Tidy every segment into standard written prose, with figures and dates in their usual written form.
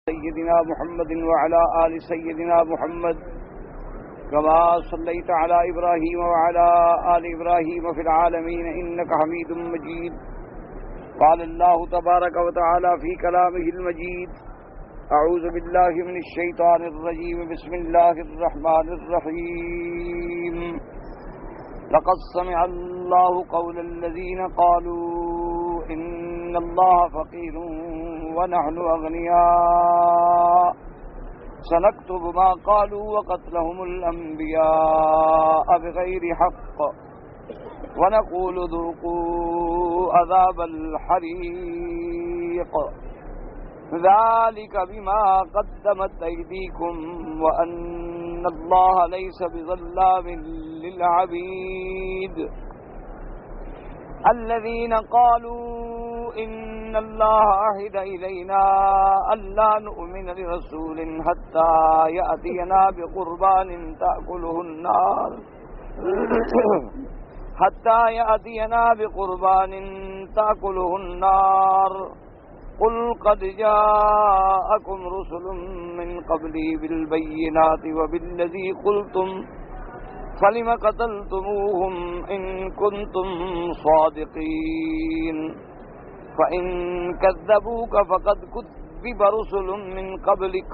سيدنا محمد وعلى آل سيدنا محمد كما صليت على إبراهيم وعلى آل إبراهيم في العالمين إنك حميد مجيد. قال الله تبارك وتعالى في كلامه المجيد: أعوذ بالله من الشيطان الرجيم بسم الله الرحمن الرحيم. لقد سمع الله قول الذين قالوا إن الله فقير ونحن أغنياء سنكتب ما قالوا وقتلهم الأنبياء بغير حق ونقول ذوقوا عذاب الحريق ذلك بما قدمت أيديكم وأن الله ليس بظلام للعبيد. الذين قالوا إن الله عهد إلينا ألا نؤمن لرسول حتى يأتينا بقربان تأكله النار قل قد جاءكم رسل من قبلي بالبينات وبالذي قلتم فلم قتلتموهم إن كنتم صادقين فإن كذبوك فقد كذب رسل من قبلك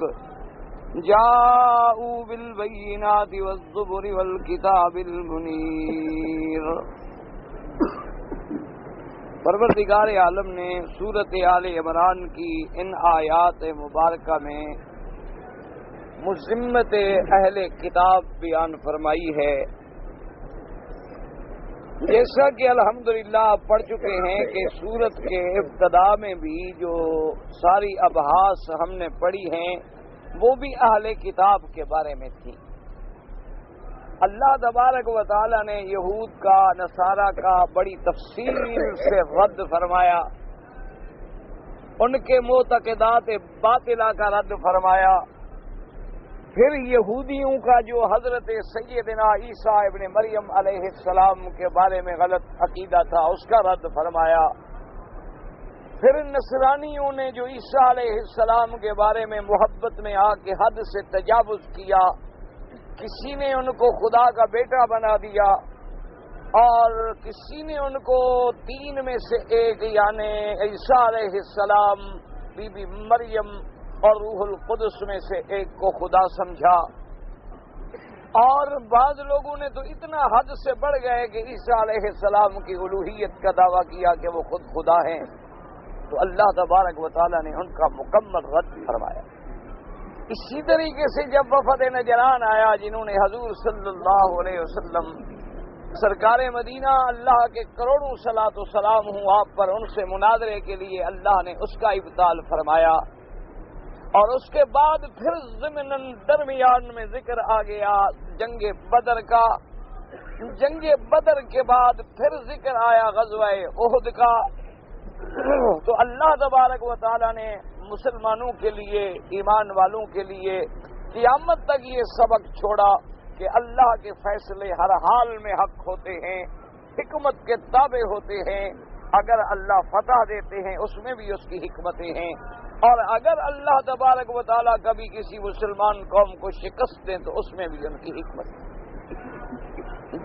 جاءوا بالبينات والزبر والكتاب المنير. پروردگار عالم نے سورۃ آل عمران کی ان آیات مبارکہ میں مذمت اہل کتاب بیان فرمائی ہے. جیسا کہ الحمدللہ آپ پڑھ چکے ہیں کہ سورت کے ابتدا میں بھی جو ساری ابحاث ہم نے پڑھی ہیں وہ بھی اہل کتاب کے بارے میں تھی. اللہ تبارک و تعالی نے یہود کا نصارہ کا بڑی تفصیل سے رد فرمایا، ان کے معتقدات باطلہ کا رد فرمایا. پھر یہودیوں کا جو حضرت سیدنا عیسیٰ ابن مریم علیہ السلام کے بارے میں غلط عقیدہ تھا اس کا رد فرمایا. پھر نصرانیوں نے جو عیسیٰ علیہ السلام کے بارے میں محبت میں آ کے حد سے تجاوز کیا، کسی نے ان کو خدا کا بیٹا بنا دیا اور کسی نے ان کو تین میں سے ایک یعنی عیسیٰ علیہ السلام، بی بی مریم اور روح القدس میں سے ایک کو خدا سمجھا. اور بعض لوگوں نے تو اتنا حد سے بڑھ گئے کہ عیسیٰ علیہ السلام کی الوہیت کا دعویٰ کیا کہ وہ خود خدا ہیں. تو اللہ تبارک و تعالیٰ نے ان کا مکمل رد فرمایا. اسی طریقے سے جب وفد نجران آیا جنہوں نے حضور صلی اللہ علیہ وسلم سرکار مدینہ اللہ کے کروڑوں صلاۃ و سلام ہوں آپ پر، ان سے مناظرے کے لیے اللہ نے اس کا ابطال فرمایا. اور اس کے بعد پھر ضمناً درمیان میں ذکر آ گیا جنگ بدر کا. جنگ بدر کے بعد پھر ذکر آیا غزوہ احد کا. تو اللہ تبارک و تعالی نے مسلمانوں کے لیے، ایمان والوں کے لیے قیامت تک یہ سبق چھوڑا کہ اللہ کے فیصلے ہر حال میں حق ہوتے ہیں، حکمت کے تابع ہوتے ہیں. اگر اللہ فتح دیتے ہیں اس میں بھی اس کی حکمتیں ہیں، اور اگر اللہ تبارک و تعالیٰ کبھی کسی مسلمان قوم کو شکست دیں تو اس میں بھی ان کی حکمت ہے.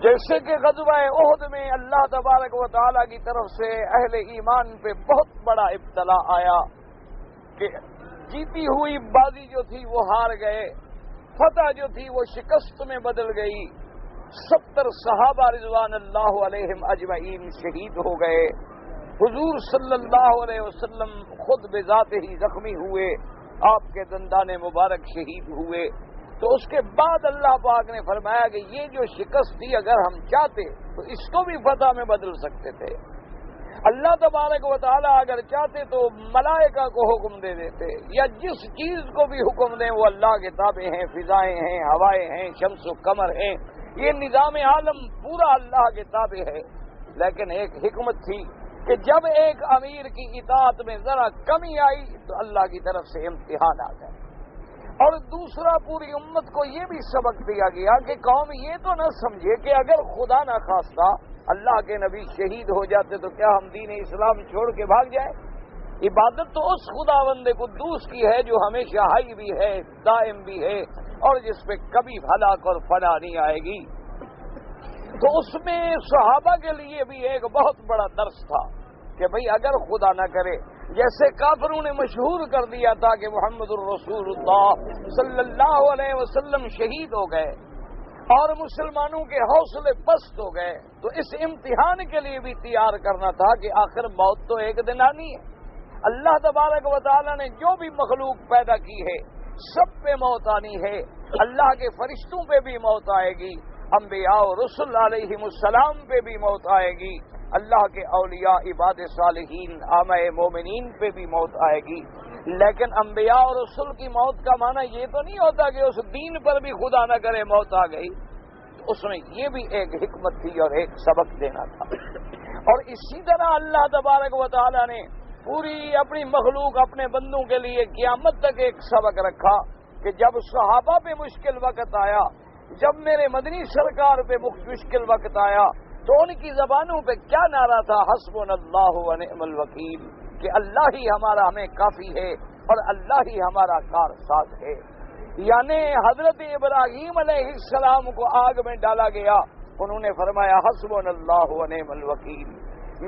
جیسے کہ غزوہ احد میں اللہ تبارک و تعالیٰ کی طرف سے اہل ایمان پہ بہت بڑا ابتلا آیا کہ جیتی ہوئی بازی جو تھی وہ ہار گئے، فتح جو تھی وہ شکست میں بدل گئی. 70 صحابہ رضوان اللہ علیہم اجمعین شہید ہو گئے. حضور صلی اللہ علیہ وسلم خود بذات ہی زخمی ہوئے، آپ کے دندان مبارک شہید ہوئے. تو اس کے بعد اللہ پاک نے فرمایا کہ یہ جو شکست تھی اگر ہم چاہتے تو اس کو بھی فتح میں بدل سکتے تھے. اللہ تبارک و تعالیٰ اگر چاہتے تو ملائکہ کو حکم دے دیتے، یا جس چیز کو بھی حکم دیں وہ اللہ کے تابع ہیں. فضائیں ہیں، ہوائیں ہیں، شمس و قمر ہیں، یہ نظام عالم پورا اللہ کے تابع ہے. لیکن ایک حکمت تھی کہ جب ایک امیر کی اطاعت میں ذرا کمی آئی تو اللہ کی طرف سے امتحان آ گئے. اور دوسرا پوری امت کو یہ بھی سبق دیا گیا کہ قوم یہ تو نہ سمجھے کہ اگر خدا نہ خواستہ اللہ کے نبی شہید ہو جاتے تو کیا ہم دین اسلام چھوڑ کے بھاگ جائیں؟ عبادت تو اس خداوند قدوس کی ہے جو ہمیشہ حی بھی ہے، دائم بھی ہے، اور جس پہ کبھی ہلاک اور فنا نہیں آئے گی۔ تو اس میں صحابہ کے لیے بھی ایک بہت بڑا درس تھا کہ بھئی اگر خدا نہ کرے، جیسے کافروں نے مشہور کر دیا تھا کہ محمد الرسول اللہ صلی اللہ علیہ وسلم شہید ہو گئے اور مسلمانوں کے حوصلے پست ہو گئے، تو اس امتحان کے لیے بھی تیار کرنا تھا کہ آخر موت تو ایک دن آنی ہے۔ اللہ تبارک و تعالی نے جو بھی مخلوق پیدا کی ہے سب پہ موت آنی ہے۔ اللہ کے فرشتوں پہ بھی موت آئے گی، انبیاء و رسل علیہم السلام پہ بھی موت آئے گی، اللہ کے اولیاء عباد صالحین عامہ مومنین پہ بھی موت آئے گی۔ لیکن انبیاء اور رسل کی موت کا معنی یہ تو نہیں ہوتا کہ اس دین پر بھی خدا نہ کرے موت آ گئی، اس میں یہ بھی ایک حکمت تھی اور ایک سبق دینا تھا۔ اور اسی طرح اللہ تبارک و تعالی نے پوری اپنی مخلوق اپنے بندوں کے لیے قیامت تک ایک سبق رکھا کہ جب صحابہ پہ مشکل وقت آیا، جب میرے مدنی سرکار پہ مشکل وقت آیا، تو ان کی زبانوں پہ کیا نعرہ تھا؟ حسبنا اللہ و نعم الوکیل، کہ اللہ ہی ہمارا ہمیں کافی ہے اور اللہ ہی ہمارا کارساز ہے۔ یعنی حضرت ابراہیم علیہ السلام کو آگ میں ڈالا گیا، انہوں نے فرمایا حسبنا اللہ و نعم الوکیل۔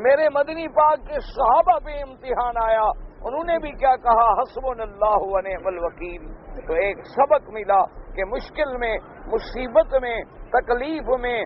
میرے مدنی پاک کے صحابہ پہ امتحان آیا، انہوں نے بھی کیا کہا؟ حسبنا اللہ و نعم الوکیل۔ تو ایک سبق ملا کہ مشکل میں، مصیبت میں، تکلیف میں،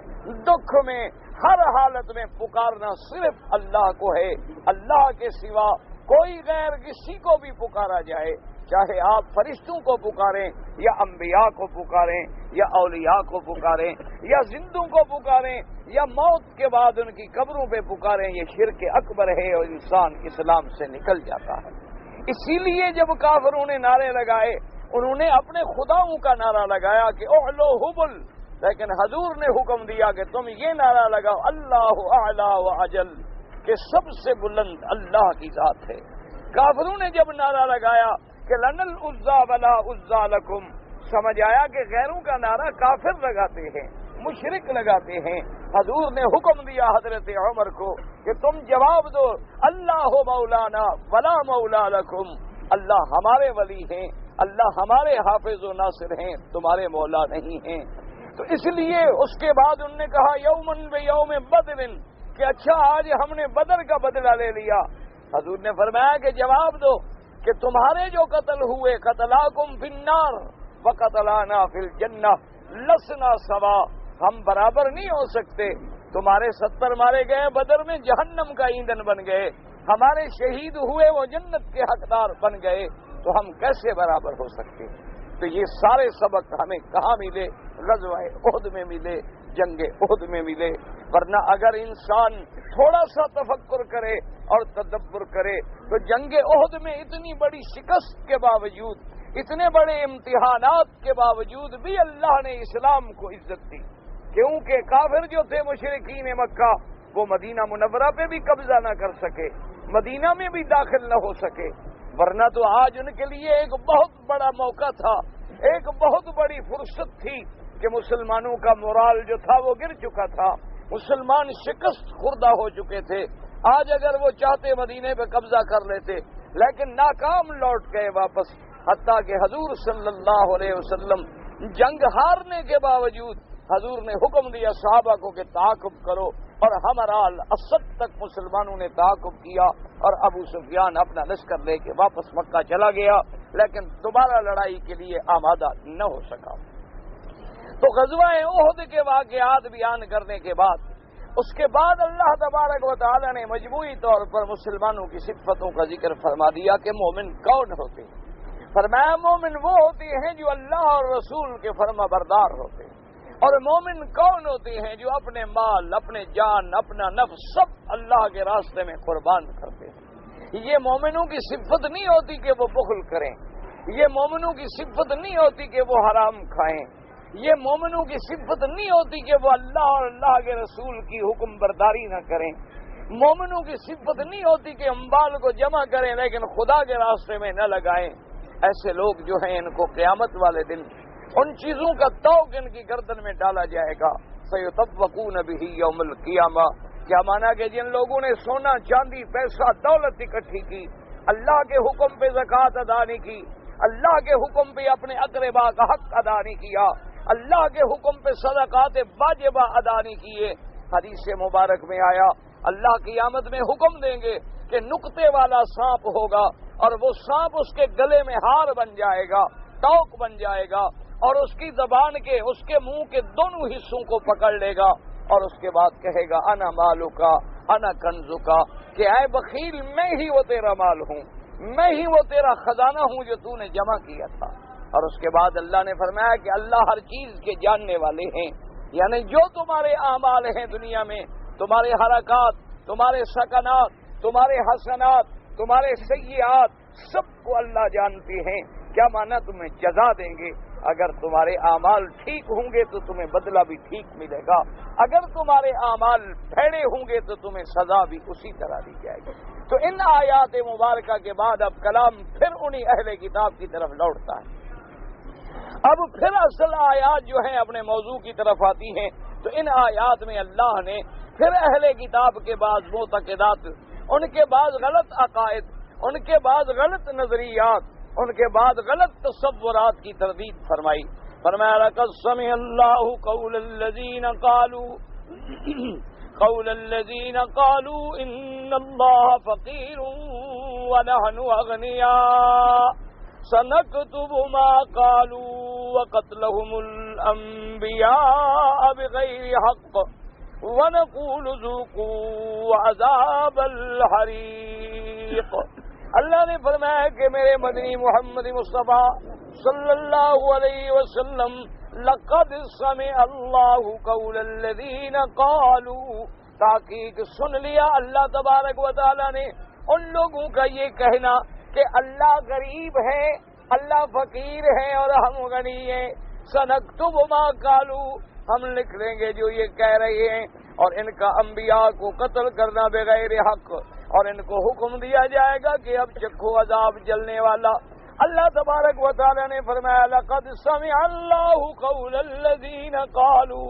دکھ میں، ہر حالت میں پکارنا صرف اللہ کو ہے، اللہ کے سوا کوئی غیر کسی کو بھی پکارا جائے، چاہے آپ فرشتوں کو پکاریں یا انبیاء کو پکاریں یا اولیاء کو پکاریں یا زندوں کو پکاریں یا موت کے بعد ان کی قبروں پہ پکاریں، یہ شرک اکبر ہے اور انسان اسلام سے نکل جاتا ہے۔ اسی لیے جب کافروں نے نعرے لگائے، انہوں نے اپنے خداؤں کا نعرہ لگایا کہ اعلو حبل، لیکن حضور نے حکم دیا کہ تم یہ نعرہ لگاؤ اللہ اعلی و اجل، کہ سب سے بلند اللہ کی ذات ہے۔ کافروں نے جب نعرہ لگایا کہ لن العزا ولا عزا لکم، سمجھ آیا کہ غیروں کا نعرہ کافر لگاتے ہیں، مشرک لگاتے ہیں۔ حضور نے حکم دیا حضرت عمر کو کہ تم جواب دو اللہ مولانا ولا مولا لکم، اللہ ہمارے ولی ہیں، اللہ ہمارے حافظ و ناصر ہیں، تمہارے مولا نہیں ہیں۔ تو اس لیے اس کے بعد انہوں نے کہا یومن بیوم بدر، کہ اچھا آج ہم نے بدر کا بدلہ لے لیا۔ حضور نے فرمایا کہ جواب دو کہ تمہارے جو قتل ہوئے قتلاکم فی النار وقتلانا فی الجنہ لسنا سوا، ہم برابر نہیں ہو سکتے، تمہارے 70 مارے گئے بدر میں جہنم کا ایندھن بن گئے، ہمارے شہید ہوئے وہ جنت کے حقدار بن گئے، تو ہم کیسے برابر ہو سکتے؟ تو یہ سارے سبق ہمیں کہاں ملے؟ غزوہ احد میں ملے، جنگ احد میں ملے۔ ورنہ اگر انسان تھوڑا سا تفکر کرے اور تدبر کرے تو جنگ احد میں اتنی بڑی شکست کے باوجود، اتنے بڑے امتحانات کے باوجود بھی اللہ نے اسلام کو عزت دی، کیونکہ کافر جو تھے مشرکین مکہ، وہ مدینہ منورہ پہ بھی قبضہ نہ کر سکے، مدینہ میں بھی داخل نہ ہو سکے۔ ورنہ تو آج ان کے لیے ایک بہت بڑا موقع تھا، ایک بہت بڑی فرصت تھی کہ مسلمانوں کا مورال جو تھا وہ گر چکا تھا، مسلمان شکست خوردہ ہو چکے تھے۔ آج اگر وہ چاہتے مدینے پہ قبضہ کر لیتے، لیکن ناکام لوٹ گئے واپس، حتیٰ کہ حضور صلی اللہ علیہ وسلم جنگ ہارنے کے باوجود حضور نے حکم دیا صحابہ کو کہ تعاقب کرو، اور ہمرال اسد تک مسلمانوں نے تعاقب کیا، اور ابو سفیان اپنا لشکر لے کے واپس مکہ چلا گیا، لیکن دوبارہ لڑائی کے لیے آمادہ نہ ہو سکا۔ تو غزوہ احد کے واقعات بیان کرنے کے بعد، اس کے بعد اللہ تبارک و تعالی نے مجموعی طور پر مسلمانوں کی صفتوں کا ذکر فرما دیا کہ مومن کون ہوتے ہیں۔ فرمایا مومن وہ ہوتے ہیں جو اللہ اور رسول کے فرما بردار ہوتے ہیں، اور مومن کون ہوتے ہیں جو اپنے مال، اپنے جان، اپنا نفس سب اللہ کے راستے میں قربان کرتے ہیں۔ یہ مومنوں کی صفت نہیں ہوتی کہ وہ بخل کریں، یہ مومنوں کی صفت نہیں ہوتی کہ وہ حرام کھائیں، یہ مومنوں کی صفت نہیں ہوتی کہ وہ اللہ اور اللہ کے رسول کی حکم برداری نہ کریں، مومنوں کی صفت نہیں ہوتی کہ اموال کو جمع کریں لیکن خدا کے راستے میں نہ لگائیں۔ ایسے لوگ جو ہیں ان کو قیامت والے دن ان چیزوں کا توق ان کی گردن میں ڈالا جائے گا۔ سیطوقون بہ یوم القیامہ، کیا مانا کہ جن لوگوں نے سونا چاندی پیسہ دولت اکٹھی کی، اللہ کے حکم پہ زکوٰۃ ادا نہیں کی، اللہ کے حکم پہ اپنے اقربا کا حق ادا نہیں کیا، اللہ کے حکم پہ صدقات واجبہ ادا نہیں کیے، حدیث مبارک میں آیا اللہ قیامت میں حکم دیں گے کہ نقطے والا سانپ ہوگا اور وہ سانپ اس کے گلے میں ہار بن جائے گا، ٹوک بن جائے گا، اور اس کی زبان کے، اس کے منہ کے دونوں حصوں کو پکڑ لے گا اور اس کے بعد کہے گا انا مالو کا انا کنزو کا، کہ اے بخیل میں ہی وہ تیرا مال ہوں، میں ہی وہ تیرا خزانہ ہوں جو تو نے جمع کیا تھا۔ اور اس کے بعد اللہ نے فرمایا کہ اللہ ہر چیز کے جاننے والے ہیں، یعنی جو تمہارے اعمال ہیں دنیا میں، تمہارے حرکات، تمہارے سکنات، تمہارے حسنات، تمہارے سیئات، سب کو اللہ جانتے ہیں۔ کیا مانا تمہیں جزا دیں گے، اگر تمہارے اعمال ٹھیک ہوں گے تو تمہیں بدلہ بھی ٹھیک ملے گا، اگر تمہارے اعمال بھیڑے ہوں گے تو تمہیں سزا بھی اسی طرح دی جائے گی۔ تو ان آیات مبارکہ کے بعد اب کلام پھر انہی اہل کتاب کی طرف لوٹتا ہے۔ اب پھر اصل آیات جو ہیں اپنے موضوع کی طرف آتی ہیں، تو ان آیات میں اللہ نے پھر اہل کتاب کے بعض معتقدات، ان کے بعض غلط عقائد، ان کے بعض غلط نظریات، ان کے بعد غلط تصورات کی تردید فرمائی۔ فرمایا لقد سمع اللہ قول الذین قالوا ان اللہ فقیر ونحن اغنیاء سنكتب ما قالوا وقتلهم الانبیاء بغیر حق ونقول ذوقوا عذاب الحریق۔ اللہ نے فرمایا کہ میرے مدنی محمد مصطفیٰ صلی اللہ علیہ وسلم لقد سمع اللہ قول الذین قالوا، تحقیق سن لیا اللہ تبارک و تعالی نے ان لوگوں کا یہ کہنا کہ اللہ غریب ہے، اللہ فقیر ہے اور ہم غنی ہیں۔ سنکتب ما قالوا، ہم لکھ لیں گے جو یہ کہہ رہے ہیں، اور ان کا انبیاء کو قتل کرنا بغیر حق، اور ان کو حکم دیا جائے گا کہ اب چکھو عذاب جلنے والا۔ اللہ تبارک و تعالی نے فرمایا لقد سمع اللہ قول الذین قالوا،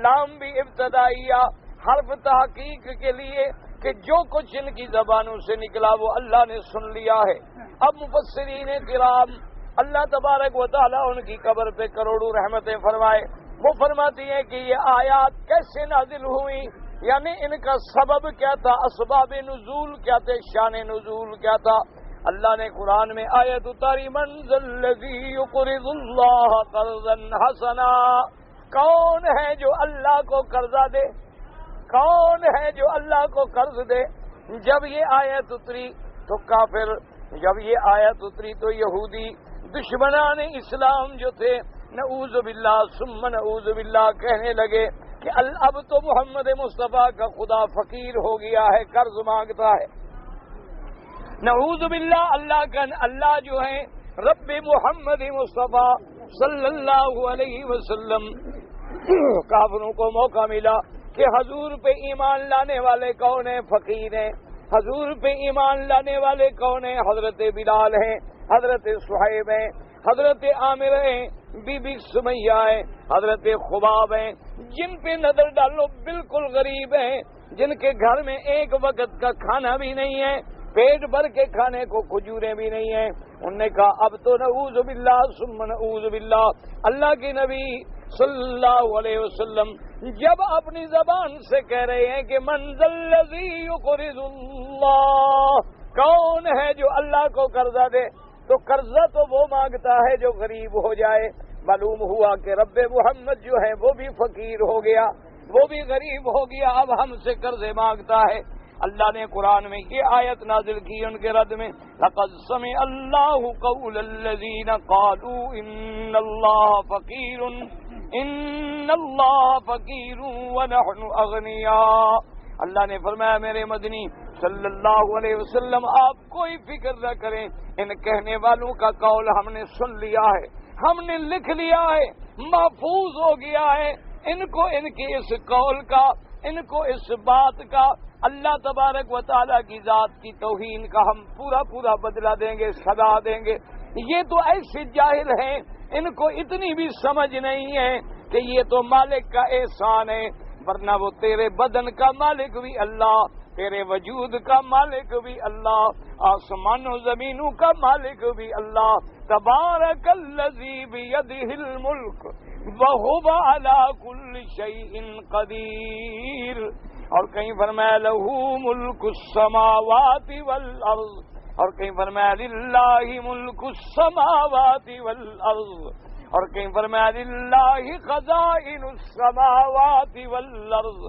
لام بھی ابتدائیہ حرف تحقیق کے لیے کہ جو کچھ ان کی زبانوں سے نکلا وہ اللہ نے سن لیا ہے۔ اب مفسرین کرام اللہ تبارک و تعالی ان کی قبر پہ کروڑوں رحمتیں فرمائے، وہ فرماتی ہیں کہ یہ آیات کیسے نازل ہوئی، یعنی ان کا سبب کیا تھا، اسباب نزول کیا تھے، شان نزول کیا تھا۔ اللہ نے قرآن میں آیت اتاری من ذا الذی یقرض اللہ قرضا حسنا، کون ہے جو اللہ کو قرضہ دے، کون ہے جو اللہ کو قرض دے۔ جب یہ آیت اتری تو کافر، جب یہ آیت اتری تو یہودی دشمنان اسلام جو تھے نعوذ باللہ ثم نعوذ باللہ کہنے لگے کہ اب تو محمد مصطفیٰ کا خدا فقیر ہو گیا ہے، قرض مانگتا ہے۔ نعوذ باللہ اللہ جو ہے رب محمد مصطفیٰ صلی اللہ علیہ وسلم، کافروں کو موقع ملا کہ حضور پہ ایمان لانے والے کون ہیں، فقیر ہیں۔ حضور پہ ایمان لانے والے کون ہیں، حضرت بلال ہیں، حضرت صہیب ہیں، حضرت عامر ہیں، بی بی سمیہ ہیں، حضرت خباب ہیں، جن پہ نظر ڈالو بالکل غریب ہیں، جن کے گھر میں ایک وقت کا کھانا بھی نہیں ہے، پیٹ بھر کے کھانے کو کھجوریں بھی نہیں ہیں۔ انہوں نے کہا اب تو نعوذ باللہ ثم نعوذ باللہ، اللہ کے نبی صلی اللہ علیہ وسلم جب اپنی زبان سے کہہ رہے ہیں کہ من ذا الذی یقرض اللہ، کون ہے جو اللہ کو قرضہ دے، تو قرضہ تو وہ مانگتا ہے جو غریب ہو جائے۔ معلوم ہوا کہ رب محمد جو ہے وہ بھی فقیر ہو گیا، وہ بھی غریب ہو گیا، اب ہم سے قرضے مانگتا ہے۔ اللہ نے قرآن میں یہ آیت نازل کی ان کے رد میں، لقد سمع اللہ قول الذین قالوا ان اللہ فقیر ونحن اغنیاء۔ اللہ نے فرمایا میرے مدنی صلی اللہ علیہ وسلم آپ کوئی فکر نہ کریں، ان کہنے والوں کا قول ہم نے سن لیا ہے، ہم نے لکھ لیا ہے، محفوظ ہو گیا ہے۔ ان کو ان کے اس قول کا، ان کو اس بات کا، اللہ تبارک و تعالیٰ کی ذات کی توہین کا ہم پورا بدلہ دیں گے، سزا دیں گے۔ یہ تو ایسے جاہل ہیں، ان کو اتنی بھی سمجھ نہیں ہے کہ یہ تو مالک کا احسان ہے، ورنہ وہ تیرے بدن کا مالک بھی اللہ، تیرے وجود کا مالک بھی اللہ، آسمان و زمینوں کا مالک بھی اللہ۔ تبارک الذی بیدہ الملک وہو علی کل شیء قدیر۔ اور کہیں فرمایا لہ ملک السماوات والارض، اور کہیں فرمایا للہ ملک السماوات والارض، اور کہیں فرمایا للہ خزائن السماوات والارض،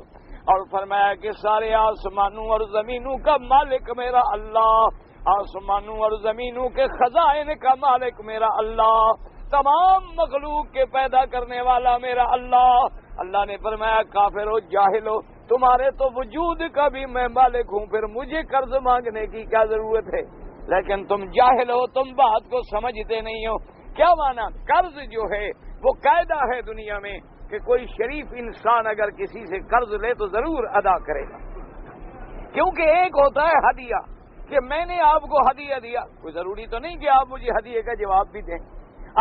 اور فرمایا کہ سارے آسمانوں اور زمینوں کا مالک میرا اللہ، آسمانوں اور زمینوں کے خزائن کا مالک میرا اللہ، تمام مخلوق کے پیدا کرنے والا میرا اللہ۔ اللہ نے فرمایا کافر ہو جاہل ہو، تمہارے تو وجود کا بھی میں مالک ہوں، پھر مجھے قرض مانگنے کی کیا ضرورت ہے؟ لیکن تم جاہل ہو، تم بات کو سمجھتے نہیں ہو۔ کیا مانا؟ قرض جو ہے وہ قاعدہ ہے دنیا میں کہ کوئی شریف انسان اگر کسی سے قرض لے تو ضرور ادا کرے گا، کیونکہ ایک ہوتا ہے ہدیہ کہ میں نے آپ کو ہدیہ دیا، کوئی ضروری تو نہیں کہ آپ مجھے ہدیے کا جواب بھی دیں،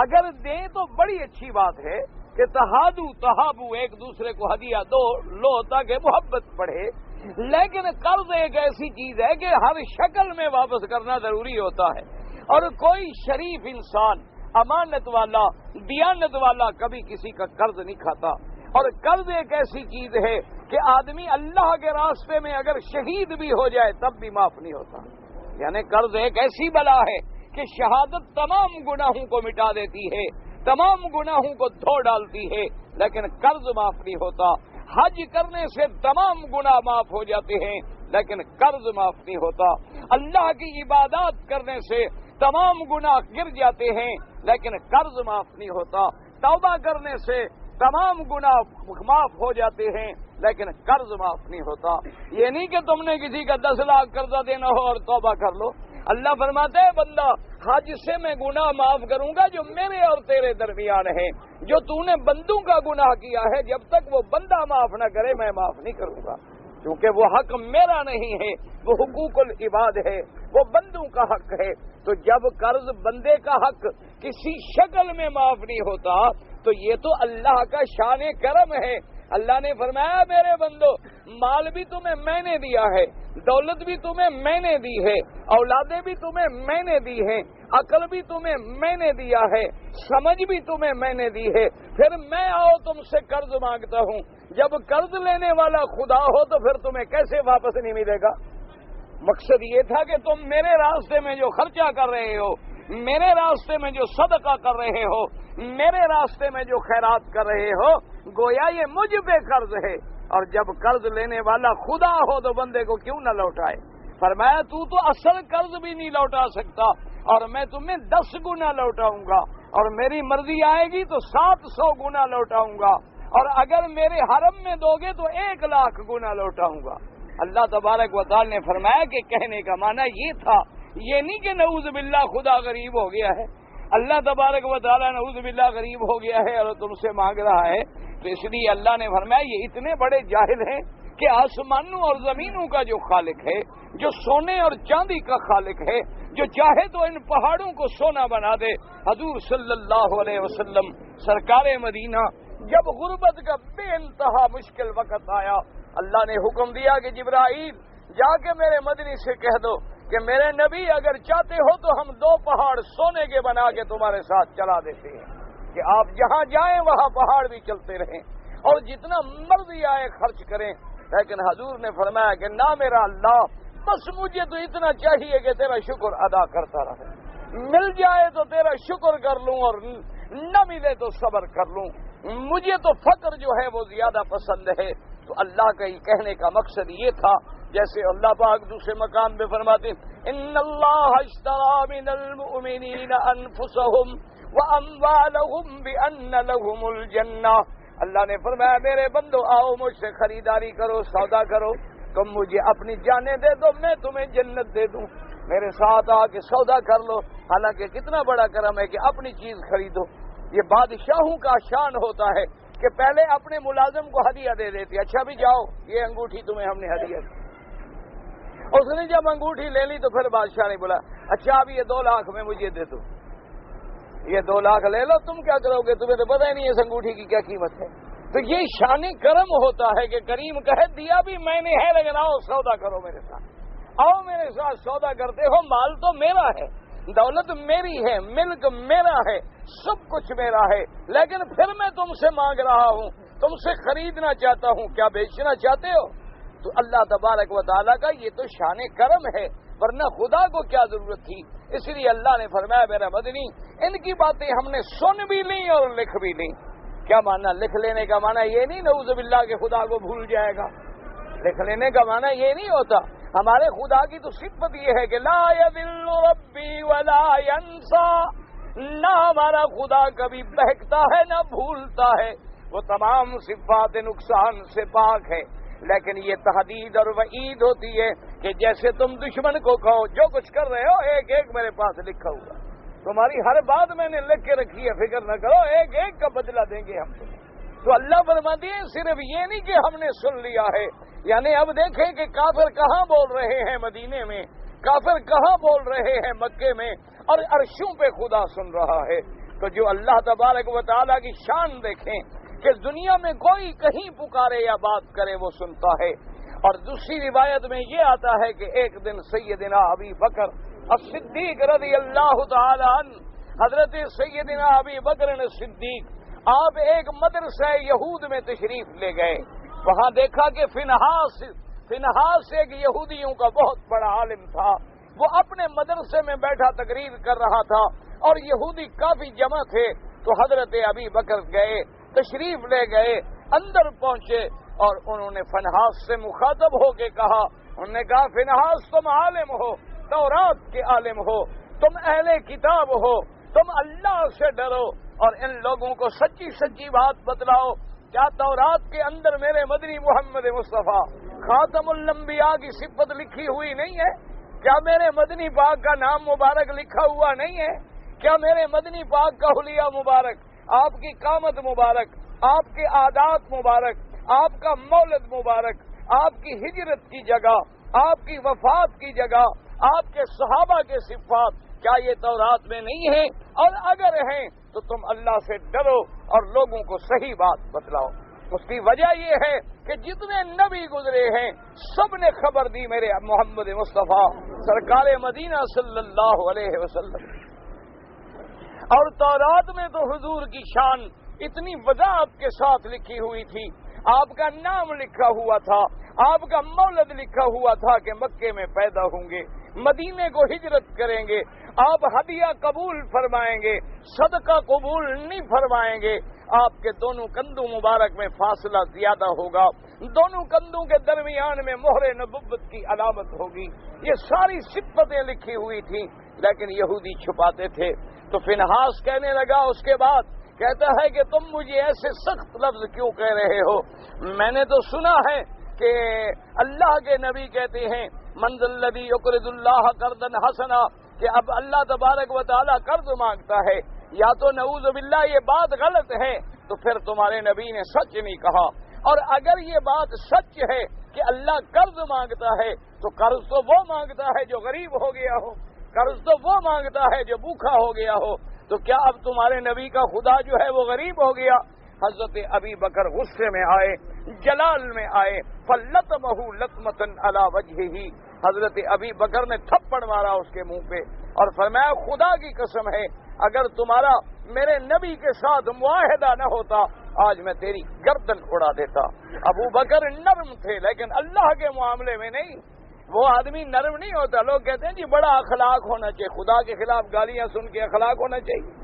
اگر دیں تو بڑی اچھی بات ہے کہ تحابو ایک دوسرے کو ہدیہ لو تاکہ محبت بڑھے، لیکن قرض ایک ایسی چیز ہے کہ ہر شکل میں واپس کرنا ضروری ہوتا ہے، اور کوئی شریف انسان امانت والا دیانت والا کبھی کسی کا قرض نہیں کھاتا۔ اور قرض ایک ایسی چیز ہے کہ آدمی اللہ کے راستے میں اگر شہید بھی ہو جائے تب بھی معاف نہیں ہوتا، یعنی قرض ایک ایسی بلا ہے کہ شہادت تمام گناہوں کو مٹا دیتی ہے، تمام گناہوں کو دھو ڈالتی ہے، لیکن قرض معاف نہیں ہوتا۔ حج کرنے سے تمام گناہ معاف ہو جاتے ہیں، لیکن قرض معاف نہیں ہوتا۔ اللہ کی عبادات کرنے سے تمام گناہ گر جاتے ہیں، لیکن قرض معاف نہیں ہوتا۔ توبہ کرنے سے تمام گناہ معاف ہو جاتے ہیں، لیکن قرض معاف نہیں ہوتا۔ یہ نہیں کہ تم نے کسی کا 10 لاکھ قرضہ دینا ہو اور توبہ کر لو۔ اللہ فرماتے ہیں بندہ حج سے میں گناہ معاف کروں گا جو میرے اور تیرے درمیان ہے، جو تو نے بندوں کا گناہ کیا ہے جب تک وہ بندہ معاف نہ کرے میں معاف نہیں کروں گا، کیونکہ وہ حق میرا نہیں ہے، وہ حقوق العباد ہے، وہ بندوں کا حق ہے۔ تو جب قرض بندے کا حق کسی شکل میں معاف نہیں ہوتا تو یہ تو اللہ کا شان کرم ہے۔ اللہ نے فرمایا میرے بندو مال بھی تمہیں میں نے دیا ہے، دولت بھی تمہیں میں نے دی ہے، اولادیں بھی تمہیں میں نے دی ہیں، عقل بھی تمہیں میں نے دیا ہے، سمجھ بھی تمہیں میں نے دی ہے، پھر میں آؤ تم سے قرض مانگتا ہوں۔ جب قرض لینے والا خدا ہو تو پھر تمہیں کیسے واپس نہیں ملے گا؟ مقصد یہ تھا کہ تم میرے راستے میں جو خرچہ کر رہے ہو، میرے راستے میں جو صدقہ کر رہے ہو، میرے راستے میں جو خیرات کر رہے ہو، گویا یہ مجھ پہ قرض ہے، اور جب قرض لینے والا خدا ہو تو بندے کو کیوں نہ لوٹائے؟ فرمایا تو اصل قرض بھی نہیں لوٹا سکتا اور میں تمہیں 10 گنا لوٹاؤں گا، اور میری مرضی آئے گی تو 700 گنا لوٹاؤں گا، اور اگر میرے حرم میں دو گے تو 1 لاکھ گنا لوٹاؤں گا۔ اللہ تبارک و تعالی نے فرمایا کہ کہنے کا معنی یہ تھا، یہ نہیں کہ نعوذ باللہ خدا غریب ہو گیا ہے، اللہ تبارک و تعالی نعوذ باللہ غریب ہو گیا ہے اور تم سے مانگ رہا ہے، تو اس لیے اللہ نے فرمایا یہ اتنے بڑے جاہل ہیں کہ آسمانوں اور زمینوں کا جو خالق ہے، جو سونے اور چاندی کا خالق ہے، جو چاہے تو ان پہاڑوں کو سونا بنا دے۔ حضور صلی اللہ علیہ وسلم سرکار مدینہ جب غربت کا بے انتہا مشکل وقت آیا، اللہ نے حکم دیا کہ جبرائیل جا کے میرے مدنی سے کہہ دو کہ میرے نبی اگر چاہتے ہو تو ہم 2 پہاڑ سونے کے بنا کے تمہارے ساتھ چلا دیتے ہیں کہ آپ جہاں جائیں وہاں پہاڑ بھی چلتے رہیں اور جتنا مرضی آئے خرچ کریں۔ لیکن حضور نے فرمایا کہ نہ میرا اللہ، بس مجھے تو اتنا چاہیے کہ تیرا شکر ادا کرتا رہے، مل جائے تو تیرا شکر کر لوں اور نہ ملے تو صبر کر لوں، مجھے تو فقر جو ہے وہ زیادہ پسند ہے۔ تو اللہ کا یہ کہنے کا مقصد یہ تھا، جیسے اللہ پاک دوسرے مقام پہ فرماتے ان اللہ اشتری من المؤمنین انفسهم واموالهم بان لهم الجنہ، اللہ نے فرمایا میرے بندو آؤ مجھ سے خریداری کرو، سودا کرو، تم مجھے اپنی جانیں دے دو میں تمہیں جنت دے دوں، میرے ساتھ آ کے سودا کر لو۔ حالانکہ کتنا بڑا کرم ہے کہ اپنی چیز خریدو۔ یہ بادشاہوں کا شان ہوتا ہے کہ پہلے اپنے ملازم کو ہدیہ دے دیتے، اچھا بھی جاؤ یہ انگوٹھی تمہیں ہم نے ہدیہ دی۔ اس نے جب انگوٹھی لے لی تو پھر بادشاہ نے بولا اچھا اب یہ 2 لاکھ میں مجھے دے دو، یہ 2 لاکھ لے لو، تم کیا کرو گے؟ تمہیں تو پتہ ہی نہیں اس انگوٹھی کی کیا قیمت ہے، تو یہ شان کرم ہوتا ہے کہ کریم کہے دیا بھی میں نے ہے لیکن آؤ سودا کرو میرے ساتھ، آؤ میرے ساتھ سودا کرتے ہو، مال تو میرا ہے، دولت میری ہے، ملک میرا ہے، سب کچھ میرا ہے، لیکن پھر میں تم سے مانگ رہا ہوں، تم سے خریدنا چاہتا ہوں، کیا بیچنا چاہتے ہو؟ تو اللہ تبارک و تعالیٰ کا یہ تو شان کرم ہے، ورنہ خدا کو کیا ضرورت تھی؟ اس لیے اللہ نے فرمایا میرا مدنی ان کی باتیں ہم نے سن بھی لی اور لکھ بھی لی۔ کیا معنی؟ لکھ لینے کا معنی یہ نہیں نعوذ باللہ کہ خدا کو بھول جائے گا، لکھ لینے کا معنی یہ نہیں ہوتا۔ ہمارے خدا کی تو صفت یہ ہے کہ لا یضل ربی ولا ینسا، نہ ہمارا خدا کبھی بہکتا ہے نہ بھولتا ہے، وہ تمام صفات نقصان سے پاک ہے۔ لیکن یہ تحدید اور وعید ہوتی ہے کہ جیسے تم دشمن کو کہو جو کچھ کر رہے ہو ایک ایک میرے پاس لکھا ہوا، تمہاری ہر بات میں نے لکھ کے رکھی ہے، فکر نہ کرو، ایک ایک کا بدلہ دیں گے ہم تمہیں۔ تو اللہ فرماتے ہیں صرف یہ نہیں کہ ہم نے سن لیا ہے، یعنی اب دیکھیں کہ کافر کہاں بول رہے ہیں مدینے میں، کافر کہاں بول رہے ہیں مکے میں، اور عرشوں پہ خدا سن رہا ہے۔ تو جو اللہ تبارک و تعالیٰ کی شان دیکھیں کہ دنیا میں کوئی کہیں پکارے یا بات کرے وہ سنتا ہے۔ اور دوسری روایت میں یہ آتا ہے کہ ایک دن سیدنا ابی بکر الصدیق رضی اللہ تعالی عنہ، حضرت سیدنا ابی بکر الصدیق آپ ایک مدرسہ یہود میں تشریف لے گئے، وہاں دیکھا کہ فنحاس ایک یہودیوں کا بہت بڑا عالم تھا، وہ اپنے مدرسے میں بیٹھا تقریر کر رہا تھا اور یہودی کافی جمع تھے۔ تو حضرت ابی بکر گئے، تشریف لے گئے، اندر پہنچے اور انہوں نے فنحاس سے مخاطب ہو کے کہا، انہوں نے کہا فنحاس تم عالم ہو، تورات کے عالم ہو، تم اہل کتاب ہو، تم اللہ سے ڈرو اور ان لوگوں کو سچی سچی بات بتلاؤ، کیا تورات کے اندر میرے مدنی محمد مصطفیٰ خاتم الانبیاء کی صفت لکھی ہوئی نہیں ہے؟ کیا میرے مدنی پاک کا نام مبارک لکھا ہوا نہیں ہے؟ کیا میرے مدنی پاک کا حلیہ مبارک، آپ کی قامت مبارک، آپ کے عادات مبارک، آپ کا مولد مبارک، آپ کی ہجرت کی جگہ، آپ کی وفات کی جگہ، آپ کے صحابہ کے صفات کیا یہ تورات میں نہیں ہیں؟ اور اگر ہیں تو تم اللہ سے ڈرو اور لوگوں کو صحیح بات بتلاؤ۔ اس کی وجہ یہ ہے کہ جتنے نبی گزرے ہیں سب نے خبر دی میرے محمد مصطفیٰ سرکار مدینہ صلی اللہ علیہ وسلم۔ اور تورات میں تو حضور کی شان اتنی وضاحت کے ساتھ لکھی ہوئی تھی، آپ کا نام لکھا ہوا تھا، آپ کا مولد لکھا ہوا تھا کہ مکے میں پیدا ہوں گے، مدینے کو ہجرت کریں گے، آپ ہدیہ قبول فرمائیں گے، صدقہ قبول نہیں فرمائیں گے، آپ کے دونوں کندھوں مبارک میں فاصلہ زیادہ ہوگا، دونوں کندھوں کے درمیان میں مہر نبوت کی علامت ہوگی، یہ ساری صفتیں لکھی ہوئی تھیں، لیکن یہودی چھپاتے تھے۔ تو فنحاس کہنے لگا اس کے بعد، کہتا ہے کہ تم مجھے ایسے سخت لفظ کیوں کہہ رہے ہو؟ میں نے تو سنا ہے کہ اللہ کے نبی کہتے ہیں من ذا الذی یقرض اللہ قرضا حسنا، کہ اب اللہ تبارک و تعالیٰ قرض مانگتا ہے، یا تو نعوذ باللہ یہ بات غلط ہے تو پھر تمہارے نبی نے سچ نہیں کہا، اور اگر یہ بات سچ ہے کہ اللہ قرض مانگتا ہے تو قرض تو وہ مانگتا ہے جو غریب ہو گیا ہو، قرض تو وہ مانگتا ہے جو بھوکا ہو گیا ہو، تو کیا اب تمہارے نبی کا خدا جو ہے وہ غریب ہو گیا؟ حضرت ابی بکر غصے میں آئے، جلال میں آئے، فلطمہ لطمۃ علی وجہہ، حضرت ابی بکر نے تھپڑ مارا اس کے منہ پہ اور فرمایا خدا کی قسم ہے اگر تمہارا میرے نبی کے ساتھ معاہدہ نہ ہوتا آج میں تیری گردن اڑا دیتا۔ ابو بکر نرم تھے لیکن اللہ کے معاملے میں نہیں، وہ آدمی نرم نہیں ہوتا۔ لوگ کہتے ہیں جی بڑا اخلاق ہونا چاہیے، خدا کے خلاف گالیاں سن کے اخلاق ہونا چاہیے،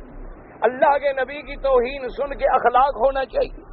اللہ کے نبی کی توہین سن کے اخلاق ہونا چاہیے،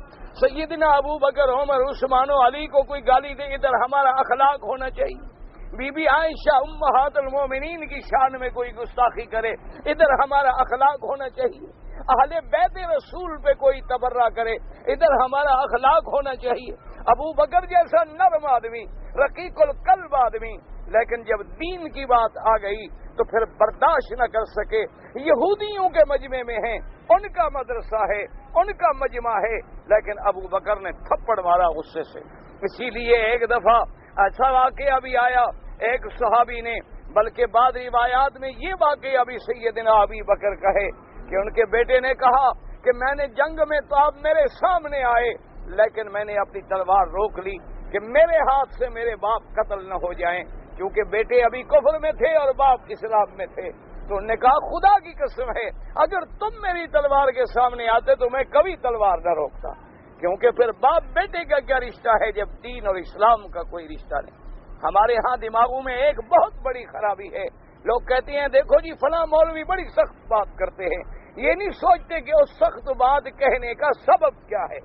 سیدنا ابو بکر عمر عثمان و علی کو کوئی گالی دے ادھر ہمارا اخلاق ہونا چاہیے، بی بی عائشہ امہات المومنین کی شان میں کوئی گستاخی کرے ادھر ہمارا اخلاق ہونا چاہیے، اہل بیت رسول پہ کوئی تبرہ کرے ادھر ہمارا اخلاق ہونا چاہیے۔ ابو بکر جیسا نرم آدمی، رقیق القلب آدمی، لیکن جب دین کی بات آ گئی تو پھر برداشت نہ کر سکے۔ یہودیوں کے مجمع میں ہیں، ان کا مدرسہ ہے، ان کا مجمع ہے، لیکن ابو بکر نے تھپڑ مارا غصے سے۔ اسی لیے ایک دفعہ ایسا واقعہ بھی آیا، ایک صحابی نے، بلکہ بعض روایات میں یہ واقعہ بھی سیدنا ابی بکر کہے کہ ان کے بیٹے نے کہا کہ میں نے جنگ میں تو آپ میرے سامنے آئے، لیکن میں نے اپنی تلوار روک لی کہ میرے ہاتھ سے میرے باپ قتل نہ ہو جائیں، کیونکہ بیٹے ابھی کفر میں تھے اور باپ اسلام میں تھے۔ تو انہوں نے کہا خدا کی قسم ہے اگر تم میری تلوار کے سامنے آتے تو میں کبھی تلوار نہ روکتا، کیونکہ پھر باپ بیٹے کا کیا رشتہ ہے جب دین اور اسلام کا کوئی رشتہ نہیں۔ ہمارے ہاں دماغوں میں ایک بہت بڑی خرابی ہے، لوگ کہتے ہیں دیکھو جی فلاں مولوی بڑی سخت بات کرتے ہیں، یہ نہیں سوچتے کہ اس سخت بات کہنے کا سبب کیا ہے،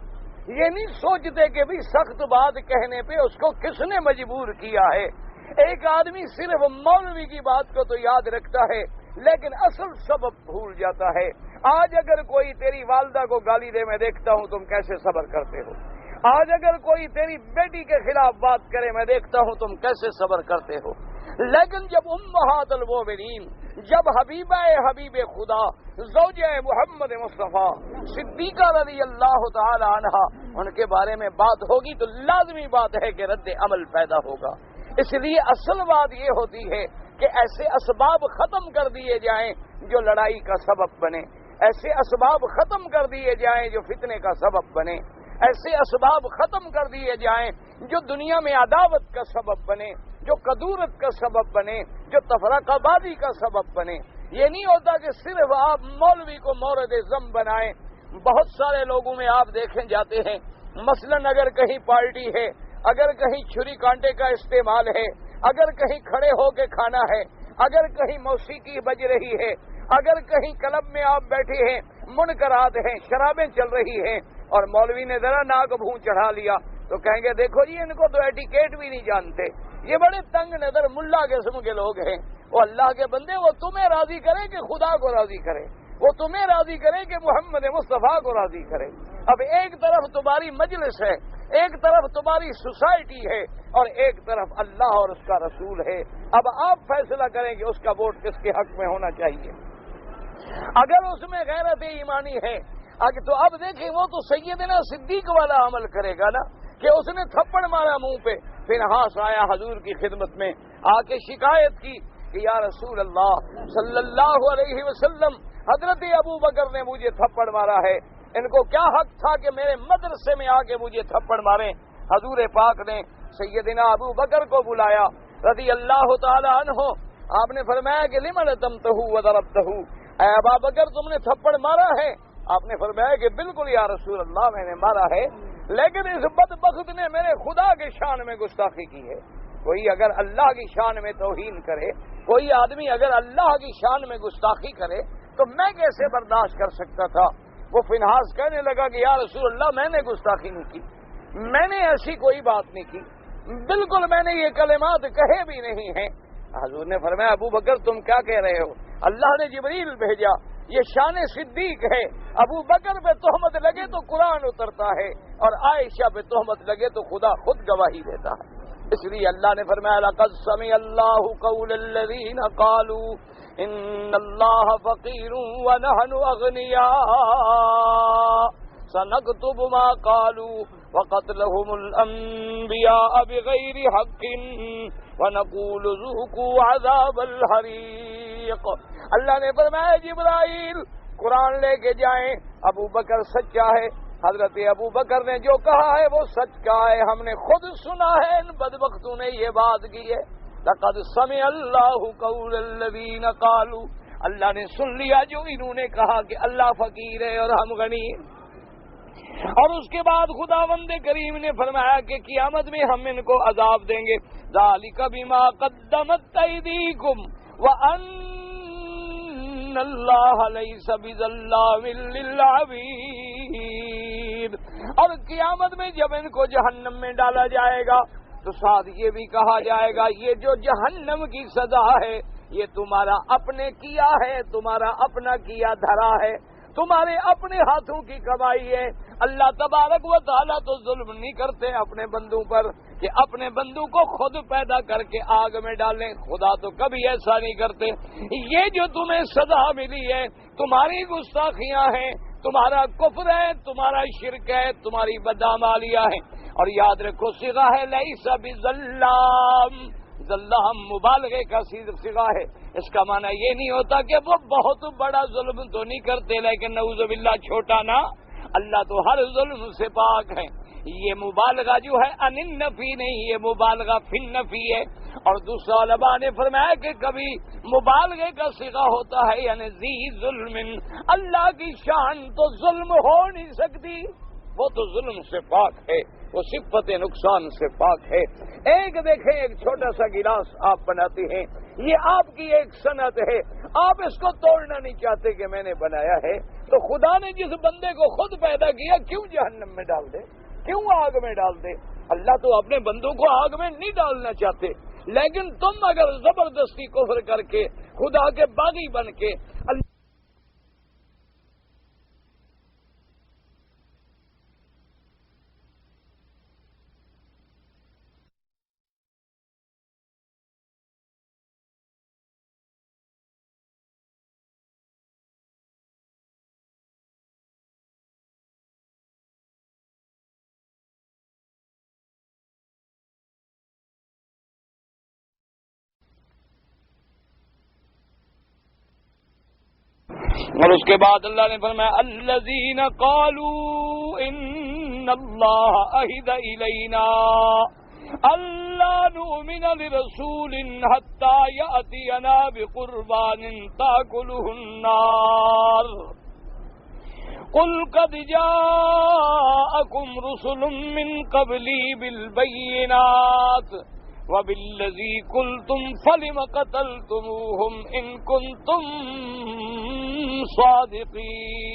یہ نہیں سوچتے کہ بھی سخت بات کہنے پہ اس کو کس نے مجبور کیا ہے۔ ایک آدمی صرف مولوی کی بات کو تو یاد رکھتا ہے لیکن اصل سبب بھول جاتا ہے۔ آج اگر کوئی تیری والدہ کو گالی دے میں دیکھتا ہوں تم کیسے صبر کرتے ہو، آج اگر کوئی تیری بیٹی کے خلاف بات کرے میں دیکھتا ہوں تم کیسے صبر کرتے ہو، لیکن جب امہات المومنین، جب حبیب خدا زوجہ محمد مصطفیٰ صدیقہ رضی اللہ تعالی عنہا ان کے بارے میں بات ہوگی تو لازمی بات ہے کہ رد عمل پیدا ہوگا۔ اس لیے اصل بات یہ ہوتی ہے کہ ایسے اسباب ختم کر دیے جائیں جو لڑائی کا سبب بنے، ایسے اسباب ختم کر دیے جائیں جو فتنے کا سبب بنے، ایسے اسباب ختم کر دیے جائیں جو دنیا میں عداوت کا سبب بنے، جو کدورت کا سبب بنے، جو تفرقہ بازی کا سبب بنے۔ یہ نہیں ہوتا کہ صرف آپ مولوی کو مورد ذم بنائیں۔ بہت سارے لوگوں میں آپ دیکھیں جاتے ہیں، مثلاً اگر کہیں پارٹی ہے، اگر کہیں چھری کانٹے کا استعمال ہے، اگر کہیں کھڑے ہو کے کھانا ہے، اگر کہیں موسیقی بج رہی ہے، اگر کہیں کلب میں آپ بیٹھے ہیں، منکرات ہیں، شرابیں چل رہی ہیں اور مولوی نے ذرا ناک بھون چڑھا لیا تو کہیں گے دیکھو جی ان کو تو ایٹیکیٹ بھی نہیں جانتے، یہ بڑے تنگ نظر ملا قسم کے لوگ ہیں۔ وہ اللہ کے بندے، وہ تمہیں راضی کرے کہ خدا کو راضی کرے، وہ تمہیں راضی کرے کہ محمد مصطفیٰ کو راضی کرے۔ اب ایک طرف تمہاری مجلس ہے، ایک طرف تمہاری سوسائٹی ہے اور ایک طرف اللہ اور اس کا رسول ہے۔ اب آپ فیصلہ کریں کہ اس کا ووٹ کس کے حق میں ہونا چاہیے۔ اگر اس میں غیرت ایمانی ہے تو اب دیکھیں وہ تو سیدنا صدیق والا عمل کرے گا نا کہ اس نے تھپڑ مارا منہ پہ، پھر ہاس آیا حضور کی خدمت میں آ کے شکایت کی کہ یا رسول اللہ صلی اللہ علیہ وسلم، حضرت ابو بکر نے مجھے تھپڑ مارا ہے، ان کو کیا حق تھا کہ میرے مدرسے میں آ کے مجھے تھپڑ ماریں؟ حضور پاک نے سیدنا ابو بکر کو بلایا رضی اللہ تعالی عنہ، آپ نے فرمایا کہ لم لطمتہ وضربتہ، اے ابا بکر تم نے تھپڑ مارا ہے؟ آپ نے فرمایا کہ بالکل یا رسول اللہ میں نے مارا ہے، لیکن اس بدبخت نے میرے خدا کے شان میں گستاخی کی ہے۔ کوئی اگر اللہ کی شان میں توہین کرے، کوئی آدمی اگر اللہ کی شان میں گستاخی کرے تو میں کیسے برداشت کر سکتا تھا؟ وہ فنحاس کہنے لگا کہ یا رسول اللہ میں نے گستاخی نہیں کی، میں نے ایسی کوئی بات نہیں کی، بالکل میں نے یہ کلمات کہے بھی نہیں ہیں۔ حضور نے فرمایا ابو بکر تم کیا کہہ رہے ہو؟ اللہ نے جبریل بھیجا، یہ شان صدیق ہے، ابو بکر پہ تہمت لگے تو قرآن اترتا ہے اور عائشہ پہ تہمت لگے تو خدا خود گواہی دیتا ہے۔ اس لیے اللہ نے فرمایا لقد سمع اللہ قول الذین قالوا ان اللہ فقیر ونحن اغنیاء سنکتب ما قالوا وقتلهم الانبیاء بغیر حق ونقول ذوقوا عذاب الحریق۔ اللہ نے فرمایا جبرائیل قرآن لے کے جائیں، ابو بکر سچا ہے، حضرت ابو بکر نے جو کہا ہے وہ سچ کہا ہے، ہم نے خود سنا ہے ان بدبختوں نے یہ بات کی ہے۔ لقد سمع اللہ قول الذین قالوا، اللہ نے سن لیا جو انہوں نے کہا کہ اللہ فقیر ہے اور ہم غنی ہیں۔ اور اس کے بعد خداوند کریم نے فرمایا کہ قیامت میں ہم ان کو عذاب دیں گے، ذالک بما قدمت ایدیکم وان اللہ لیس بظلام للعبید۔ اور قیامت میں جب ان کو جہنم میں ڈالا جائے گا تو ساتھ یہ بھی کہا جائے گا یہ جو جہنم کی سزا ہے یہ تمہارا اپنے کیا ہے، تمہارا اپنا کیا دھرا ہے، تمہارے اپنے ہاتھوں کی کمائی ہے۔ اللہ تبارک و تعالیٰ تو ظلم نہیں کرتے اپنے بندوں پر کہ اپنے بندوں کو خود پیدا کر کے آگ میں ڈالیں، خدا تو کبھی ایسا نہیں کرتے۔ یہ جو تمہیں سزا ملی ہے تمہاری گستاخیاں ہیں، تمہارا کفر ہے، تمہارا شرک ہے، تمہاری بدعمالیاں ہیں۔ اور یاد رکھو صیغہ ہے لیس بظلام، ظلام مبالغے کا صیغہ ہے، اس کا معنی یہ نہیں ہوتا کہ وہ بہت بڑا ظلم تو نہیں کرتے لیکن نعوذ باللہ چھوٹا نہ، اللہ تو ہر ظلم سے پاک ہے۔ یہ مبالغہ جو ہے ان النفی نہیں، یہ مبالغہ فی النفی ہے۔ اور دوسرا علماء نے فرمایا کہ کبھی مبالغے کا صیغہ ہوتا ہے یعنی ذی ظلم، اللہ کی شان تو ظلم ہو نہیں سکتی، وہ تو ظلم سے پاک ہے، وہ صفت نقصان سے پاک ہے۔ ایک دیکھیں، ایک چھوٹا سا گلاس آپ بناتے ہیں، یہ آپ کی ایک صنعت ہے، آپ اس کو توڑنا نہیں چاہتے کہ میں نے بنایا ہے، تو خدا نے جس بندے کو خود پیدا کیا کیوں جہنم میں ڈال دے، کیوں آگ میں ڈال دے؟ اللہ تو اپنے بندوں کو آگ میں نہیں ڈالنا چاہتے، لیکن تم اگر زبردستی کفر کر کے خدا کے باغی بن کے اور اس کے بعد اللہ نے فرمایا الذین قالوا ان اللہ عہد الینا الا نؤمن لرسول حتی یأتینا بقربان تاکلہ النار قل قد جاءکم رسل من قبلی بالبینات وَبِالَّذِي قُلْتُمْ فَلِمَ قَتَلْتُمُوهُمْ إِن كُنتُمْ صَادِقِينَ۔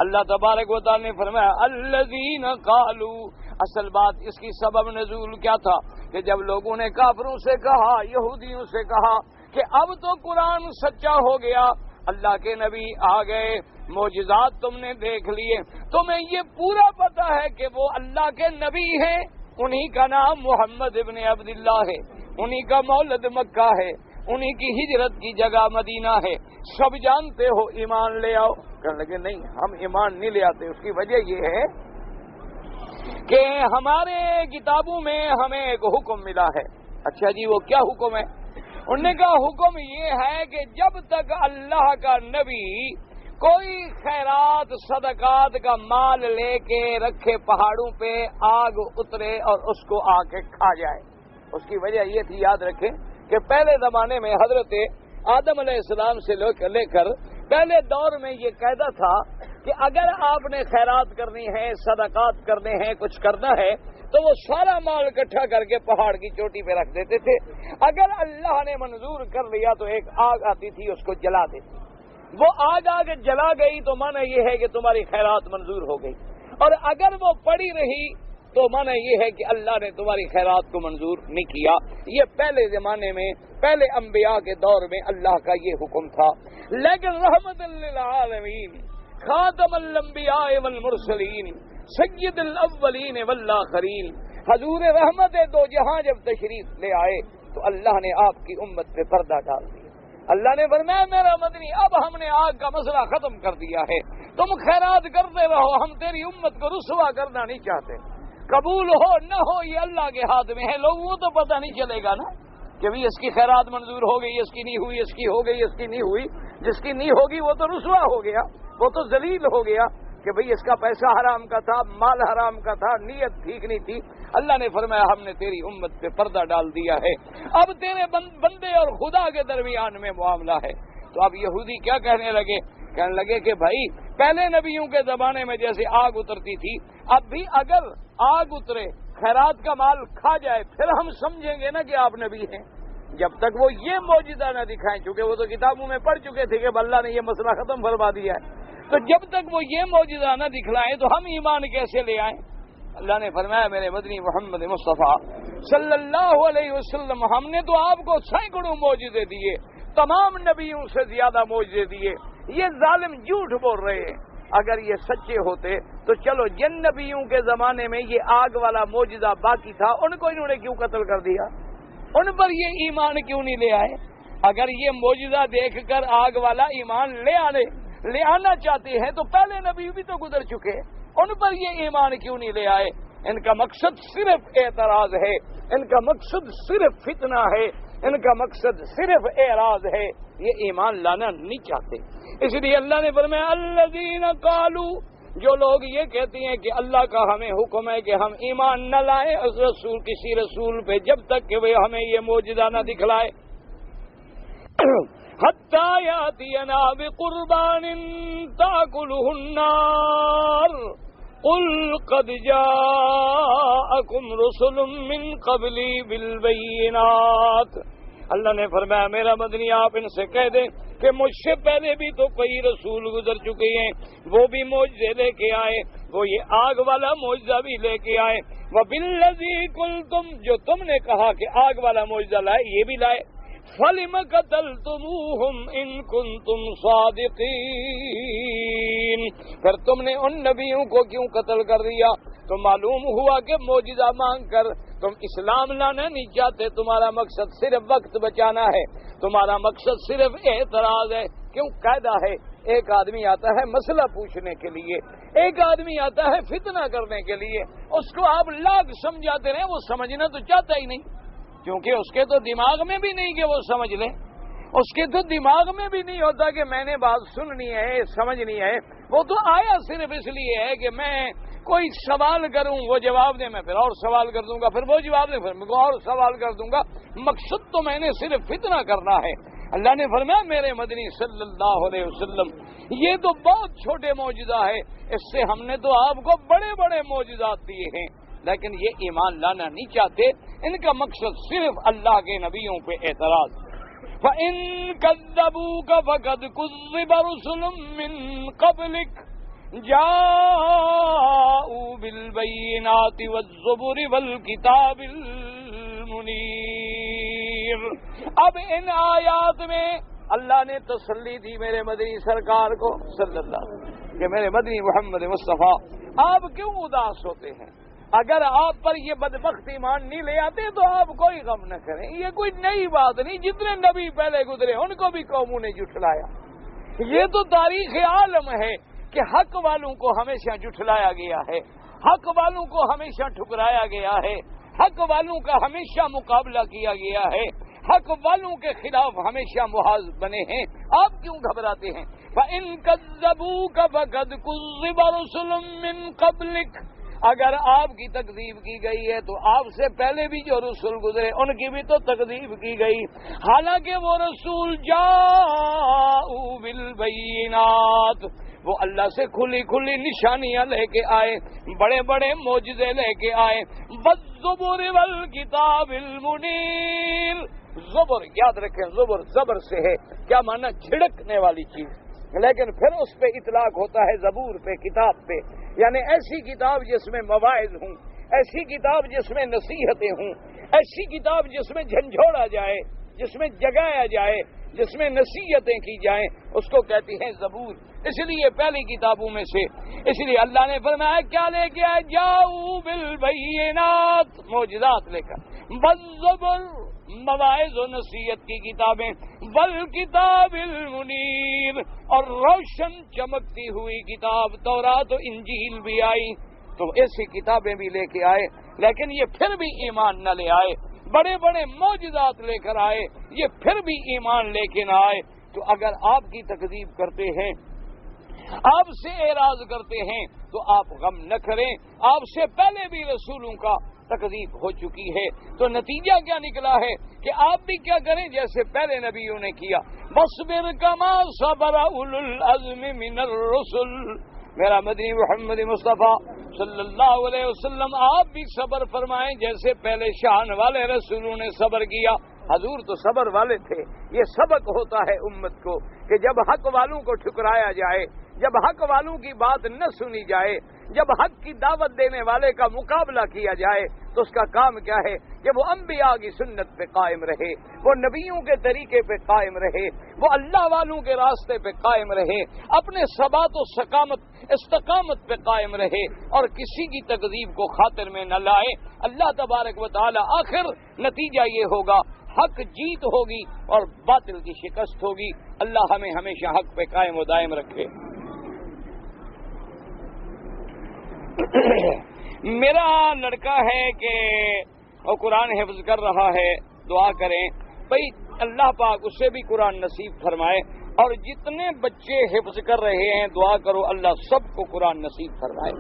اللہ تبارک و تعالی نے فرمایا الذین قالوا، اصل بات اس کی سبب نزول کیا تھا کہ جب لوگوں نے کافروں سے کہا، یہودیوں سے کہا کہ اب تو قرآن سچا ہو گیا، اللہ کے نبی آ گئے، معجزات تم نے دیکھ لیے، تمہیں یہ پورا پتہ ہے کہ وہ اللہ کے نبی ہیں، انہی کا نام محمد ابن عبداللہ ہے، انہی کا مولد مکہ ہے، انہی کی ہجرت کی جگہ مدینہ ہے، سب جانتے ہو، ایمان لے آؤ۔ کہنے لگے نہیں، ہم ایمان نہیں لے آتے، اس کی وجہ یہ ہے کہ ہمارے کتابوں میں ہمیں ایک حکم ملا ہے۔ اچھا جی، وہ کیا حکم ہے؟ انہوں نے کہا حکم یہ ہے کہ جب تک اللہ کا نبی کوئی خیرات صدقات کا مال لے کے رکھے پہاڑوں پہ، آگ اترے اور اس کو آ کے کھا جائے۔ اس کی وجہ یہ تھی، یاد رکھیں کہ پہلے زمانے میں حضرت آدم علیہ السلام سے لے کر پہلے دور میں یہ قاعدہ تھا کہ اگر آپ نے خیرات کرنی ہے، صدقات کرنے ہیں، کچھ کرنا ہے تو وہ سارا مال اکٹھا کر کے پہاڑ کی چوٹی پہ رکھ دیتے تھے، اگر اللہ نے منظور کر لیا تو ایک آگ آتی تھی، اس کو جلا دیتے، وہ آگ آگے جلا گئی تو معنی یہ ہے کہ تمہاری خیرات منظور ہو گئی، اور اگر وہ پڑی رہی تو معنی یہ ہے کہ اللہ نے تمہاری خیرات کو منظور نہیں کیا۔ یہ پہلے زمانے میں، پہلے انبیاء کے دور میں اللہ کا یہ حکم تھا۔ لیکن رحمت للعالمین، خاتم الانبیاء والمرسلین، سید الاولین والآخرین، حضور رحمت دو جہاں جب تشریف لے آئے تو اللہ نے آپ کی امت پہ پردہ ڈال دیا۔ اللہ نے فرمایا میرا مدنی، اب ہم نے آگ کا مسئلہ ختم کر دیا ہے، تم خیرات کرتے رہو، ہم تیری امت کو رسوا کرنا نہیں چاہتے، قبول ہو نہ ہو یہ اللہ کے ہاتھ میں ہے، لوگوں کو تو پتہ نہیں چلے گا نا کہ بھی اس کی خیرات منظور ہو گئی، اس کی نہیں ہوئی، اس کی ہو گئی، اس کی نہیں ہوئی، جس کی نہیں ہوگی وہ تو رسوا ہو گیا، وہ تو ذلیل ہو گیا کہ بھئی اس کا پیسہ حرام کا تھا، مال حرام کا تھا، نیت ٹھیک نہیں تھی۔ اللہ نے فرمایا ہم نے تیری امت پہ پردہ ڈال دیا ہے، اب تیرے بندے اور خدا کے درمیان میں معاملہ ہے۔ تو اب یہودی کیا کہنے لگے کہ بھائی پہلے نبیوں کے زمانے میں جیسے آگ اترتی تھی، اب بھی اگر آگ اترے، خیرات کا مال کھا جائے، پھر ہم سمجھیں گے نا کہ آپ نبی ہیں، جب تک وہ یہ معجزہ نہ دکھائیں، چونکہ وہ تو کتابوں میں پڑھ چکے تھے کہ اللہ نے یہ مسئلہ ختم فرما دیا ہے، تو جب تک وہ یہ معجزہ نہ دکھلائیں تو ہم ایمان کیسے لے آئیں؟ اللہ نے فرمایا میرے مدنی محمد مصطفیٰ صلی اللہ علیہ وسلم، ہم نے تو آپ کو سینکڑوں معجزے دیے، تمام نبیوں سے زیادہ معجزے دیے، یہ ظالم جھوٹ بول رہے ہیں، اگر یہ سچے ہوتے تو چلو جن نبیوں کے زمانے میں یہ آگ والا معجزہ باقی تھا ان کو انہوں نے کیوں قتل کر دیا، ان پر یہ ایمان کیوں نہیں لے آئے؟ اگر یہ معجزہ دیکھ کر آگ والا ایمان لے آنا چاہتے ہیں تو پہلے نبی بھی تو گزر چکے، ان پر یہ ایمان کیوں نہیں لے آئے؟ ان کا مقصد صرف اعتراض ہے، ان کا مقصد صرف فتنہ ہے، ان کا مقصد صرف اعراض ہے، یہ ایمان لانا نہیں چاہتے۔ اس لیے اللہ نے فرمایا الذین قالوا، جو لوگ یہ کہتے ہیں کہ اللہ کا ہمیں حکم ہے کہ ہم ایمان نہ لائیں اس رسول کسی رسول پہ جب تک کہ وہ ہمیں یہ معجزہ نہ دکھلائے، حتی یاتینا بقربان تاکلہ النار قل قد جاءکم رسل من قبلی بالبینات۔ اللہ نے فرمایا میرا مدنی آپ ان سے کہہ دیں کہ مجھ سے پہلے بھی تو کئی رسول گزر چکے ہیں، وہ بھی معجزے لے کے آئے، وہ یہ آگ والا معجزہ بھی لے کے آئے، وَبِالَّذِي قُلْتُمْ جو تم نے کہا کہ آگ والا معجزہ لائے یہ بھی لائے، فَلِمَ قَتَلْتُمُوهُمْ إِن كُنتُمْ صَادِقِينَ پھر تم نے ان نبیوں کو کیوں قتل کر دیا؟ تو معلوم ہوا کہ معجزہ مانگ کر تم اسلام لانا نہیں چاہتے، تمہارا مقصد صرف وقت بچانا ہے، تمہارا مقصد صرف اعتراض ہے۔ کیوں قاعدہ ہے، ایک آدمی آتا ہے مسئلہ پوچھنے کے لیے، ایک آدمی آتا ہے فتنہ کرنے کے لیے، اس کو آپ لاکھ سمجھاتے رہے وہ سمجھنا تو چاہتا ہی نہیں، کیونکہ اس کے تو دماغ میں بھی نہیں کہ وہ سمجھ لے، اس کے تو دماغ میں بھی نہیں ہوتا کہ میں نے بات سننی ہے سمجھنی ہے، وہ تو آیا صرف اس لیے ہے کہ میں کوئی سوال کروں وہ جواب دے، میں پھر اور سوال کر دوں گا، پھر وہ جواب دے، پھر میں اور سوال کر دوں گا، مقصد تو میں نے صرف فتنہ کرنا ہے۔ اللہ نے فرمایا میرے مدنی صلی اللہ علیہ وسلم یہ تو بہت چھوٹے معجزہ ہے، اس سے ہم نے تو آپ کو بڑے بڑے معجزات دیے ہیں، لیکن یہ ایمان لانا نہیں چاہتے، ان کا مقصد صرف اللہ کے نبیوں پہ اعتراض۔ فَإِن كَذَّبُوكَ فَقَدْ كُذِّبَ رُسُلٌ مِّن قَبْلِكَ جاءوا بالبينات والزبر والكتاب المنير۔ اب ان آیات میں اللہ نے تسلی دی میرے مدنی سرکار کو صلی اللہ علیہ وسلم کہ میرے مدنی محمد مصطفیٰ آپ کیوں اداس ہوتے ہیں؟ اگر آپ پر یہ بدبخت ایمان نہیں لے آتے تو آپ کوئی غم نہ کریں، یہ کوئی نئی بات نہیں، جتنے نبی پہلے گزرے ان کو بھی قوموں نے جھٹلایا، یہ تو تاریخ عالم ہے کہ حق والوں کو ہمیشہ جھٹلایا گیا ہے، حق والوں کو ہمیشہ ٹھکرایا گیا ہے، حق والوں کا ہمیشہ مقابلہ کیا گیا ہے، حق والوں کے خلاف ہمیشہ محاذ بنے ہیں، آپ کیوں گھبراتے ہیں؟ فَإِن كَذَّبُوكَ فَقَدْ كُذِّبَ رُسُلٌ مِّن قَبْلِكَ اگر آپ کی تکذیب کی گئی ہے تو آپ سے پہلے بھی جو رسول گزرے ان کی بھی تو تکذیب کی گئی، حالانکہ وہ رسول جاءوا بالبینات وہ اللہ سے کھلی کھلی نشانیاں لے کے آئے، بڑے بڑے معجزے لے کے آئے، والزبر والکتاب المنیر۔ زبر یاد رکھیں، زبر زبر سے ہے، کیا معنی؟ جھڑکنے والی چیز، لیکن پھر اس پہ اطلاق ہوتا ہے زبور پہ، کتاب پہ، یعنی ایسی کتاب جس میں مواعظ ہوں، ایسی کتاب جس میں نصیحتیں ہوں، ایسی کتاب جس میں جھنجھوڑا جائے، جس میں جگایا جائے، جس میں نصیحتیں کی جائیں، اس کو کہتی ہیں زبور۔ اس لیے پہلی کتابوں میں سے، اس لیے اللہ نے فرمایا کیا لے کے آئے؟ جاؤ بالبینات معجزات لے کر، والزبر مواعظ و نصیحت کی کتابیں، والکتاب المنیر اور روشن چمکتی ہوئی کتاب تورات و انجیل بھی آئی، تو ایسی کتابیں بھی لے کے آئے، لیکن یہ پھر بھی ایمان نہ لے آئے، بڑے بڑے معجزات لے کر آئے، یہ پھر بھی ایمان لے کے نہ آئے۔ تو اگر آپ کی تکذیب کرتے ہیں، آپ سے اعراض کرتے ہیں تو آپ غم نہ کریں، آپ سے پہلے بھی رسولوں کا تکذیب ہو چکی ہے، تو نتیجہ کیا نکلا ہے کہ آپ بھی کیا کریں جیسے پہلے نبیوں نے کیا، وَاصْبِرْ كَمَا صَبَرَ أُولُو الْعَزْمِ مِنَ الرُّسُلِ میرا مدنی محمد مصطفیٰ صلی اللہ علیہ وسلم آپ بھی صبر فرمائیں جیسے پہلے شان والے رسولوں نے صبر کیا۔ حضور تو صبر والے تھے، یہ سبق ہوتا ہے امت کو کہ جب حق والوں کو ٹھکرایا جائے، جب حق والوں کی بات نہ سنی جائے، جب حق کی دعوت دینے والے کا مقابلہ کیا جائے تو اس کا کام کیا ہے کہ وہ انبیاء کی سنت پہ قائم رہے، وہ نبیوں کے طریقے پہ قائم رہے، وہ اللہ والوں کے راستے پہ قائم رہے، اپنے ثبات و استقامت پہ قائم رہے اور کسی کی تکذیب کو خاطر میں نہ لائے۔ اللہ تبارک و تعالی آخر نتیجہ یہ ہوگا حق جیت ہوگی اور باطل کی شکست ہوگی۔ اللہ ہمیں ہمیشہ حق پہ قائم و دائم رکھے۔ میرا لڑکا ہے کہ وہ قرآن حفظ کر رہا ہے، دعا کریں بھائی اللہ پاک اس سے بھی قرآن نصیب فرمائے اور جتنے بچے حفظ کر رہے ہیں دعا کرو اللہ سب کو قرآن نصیب فرمائے،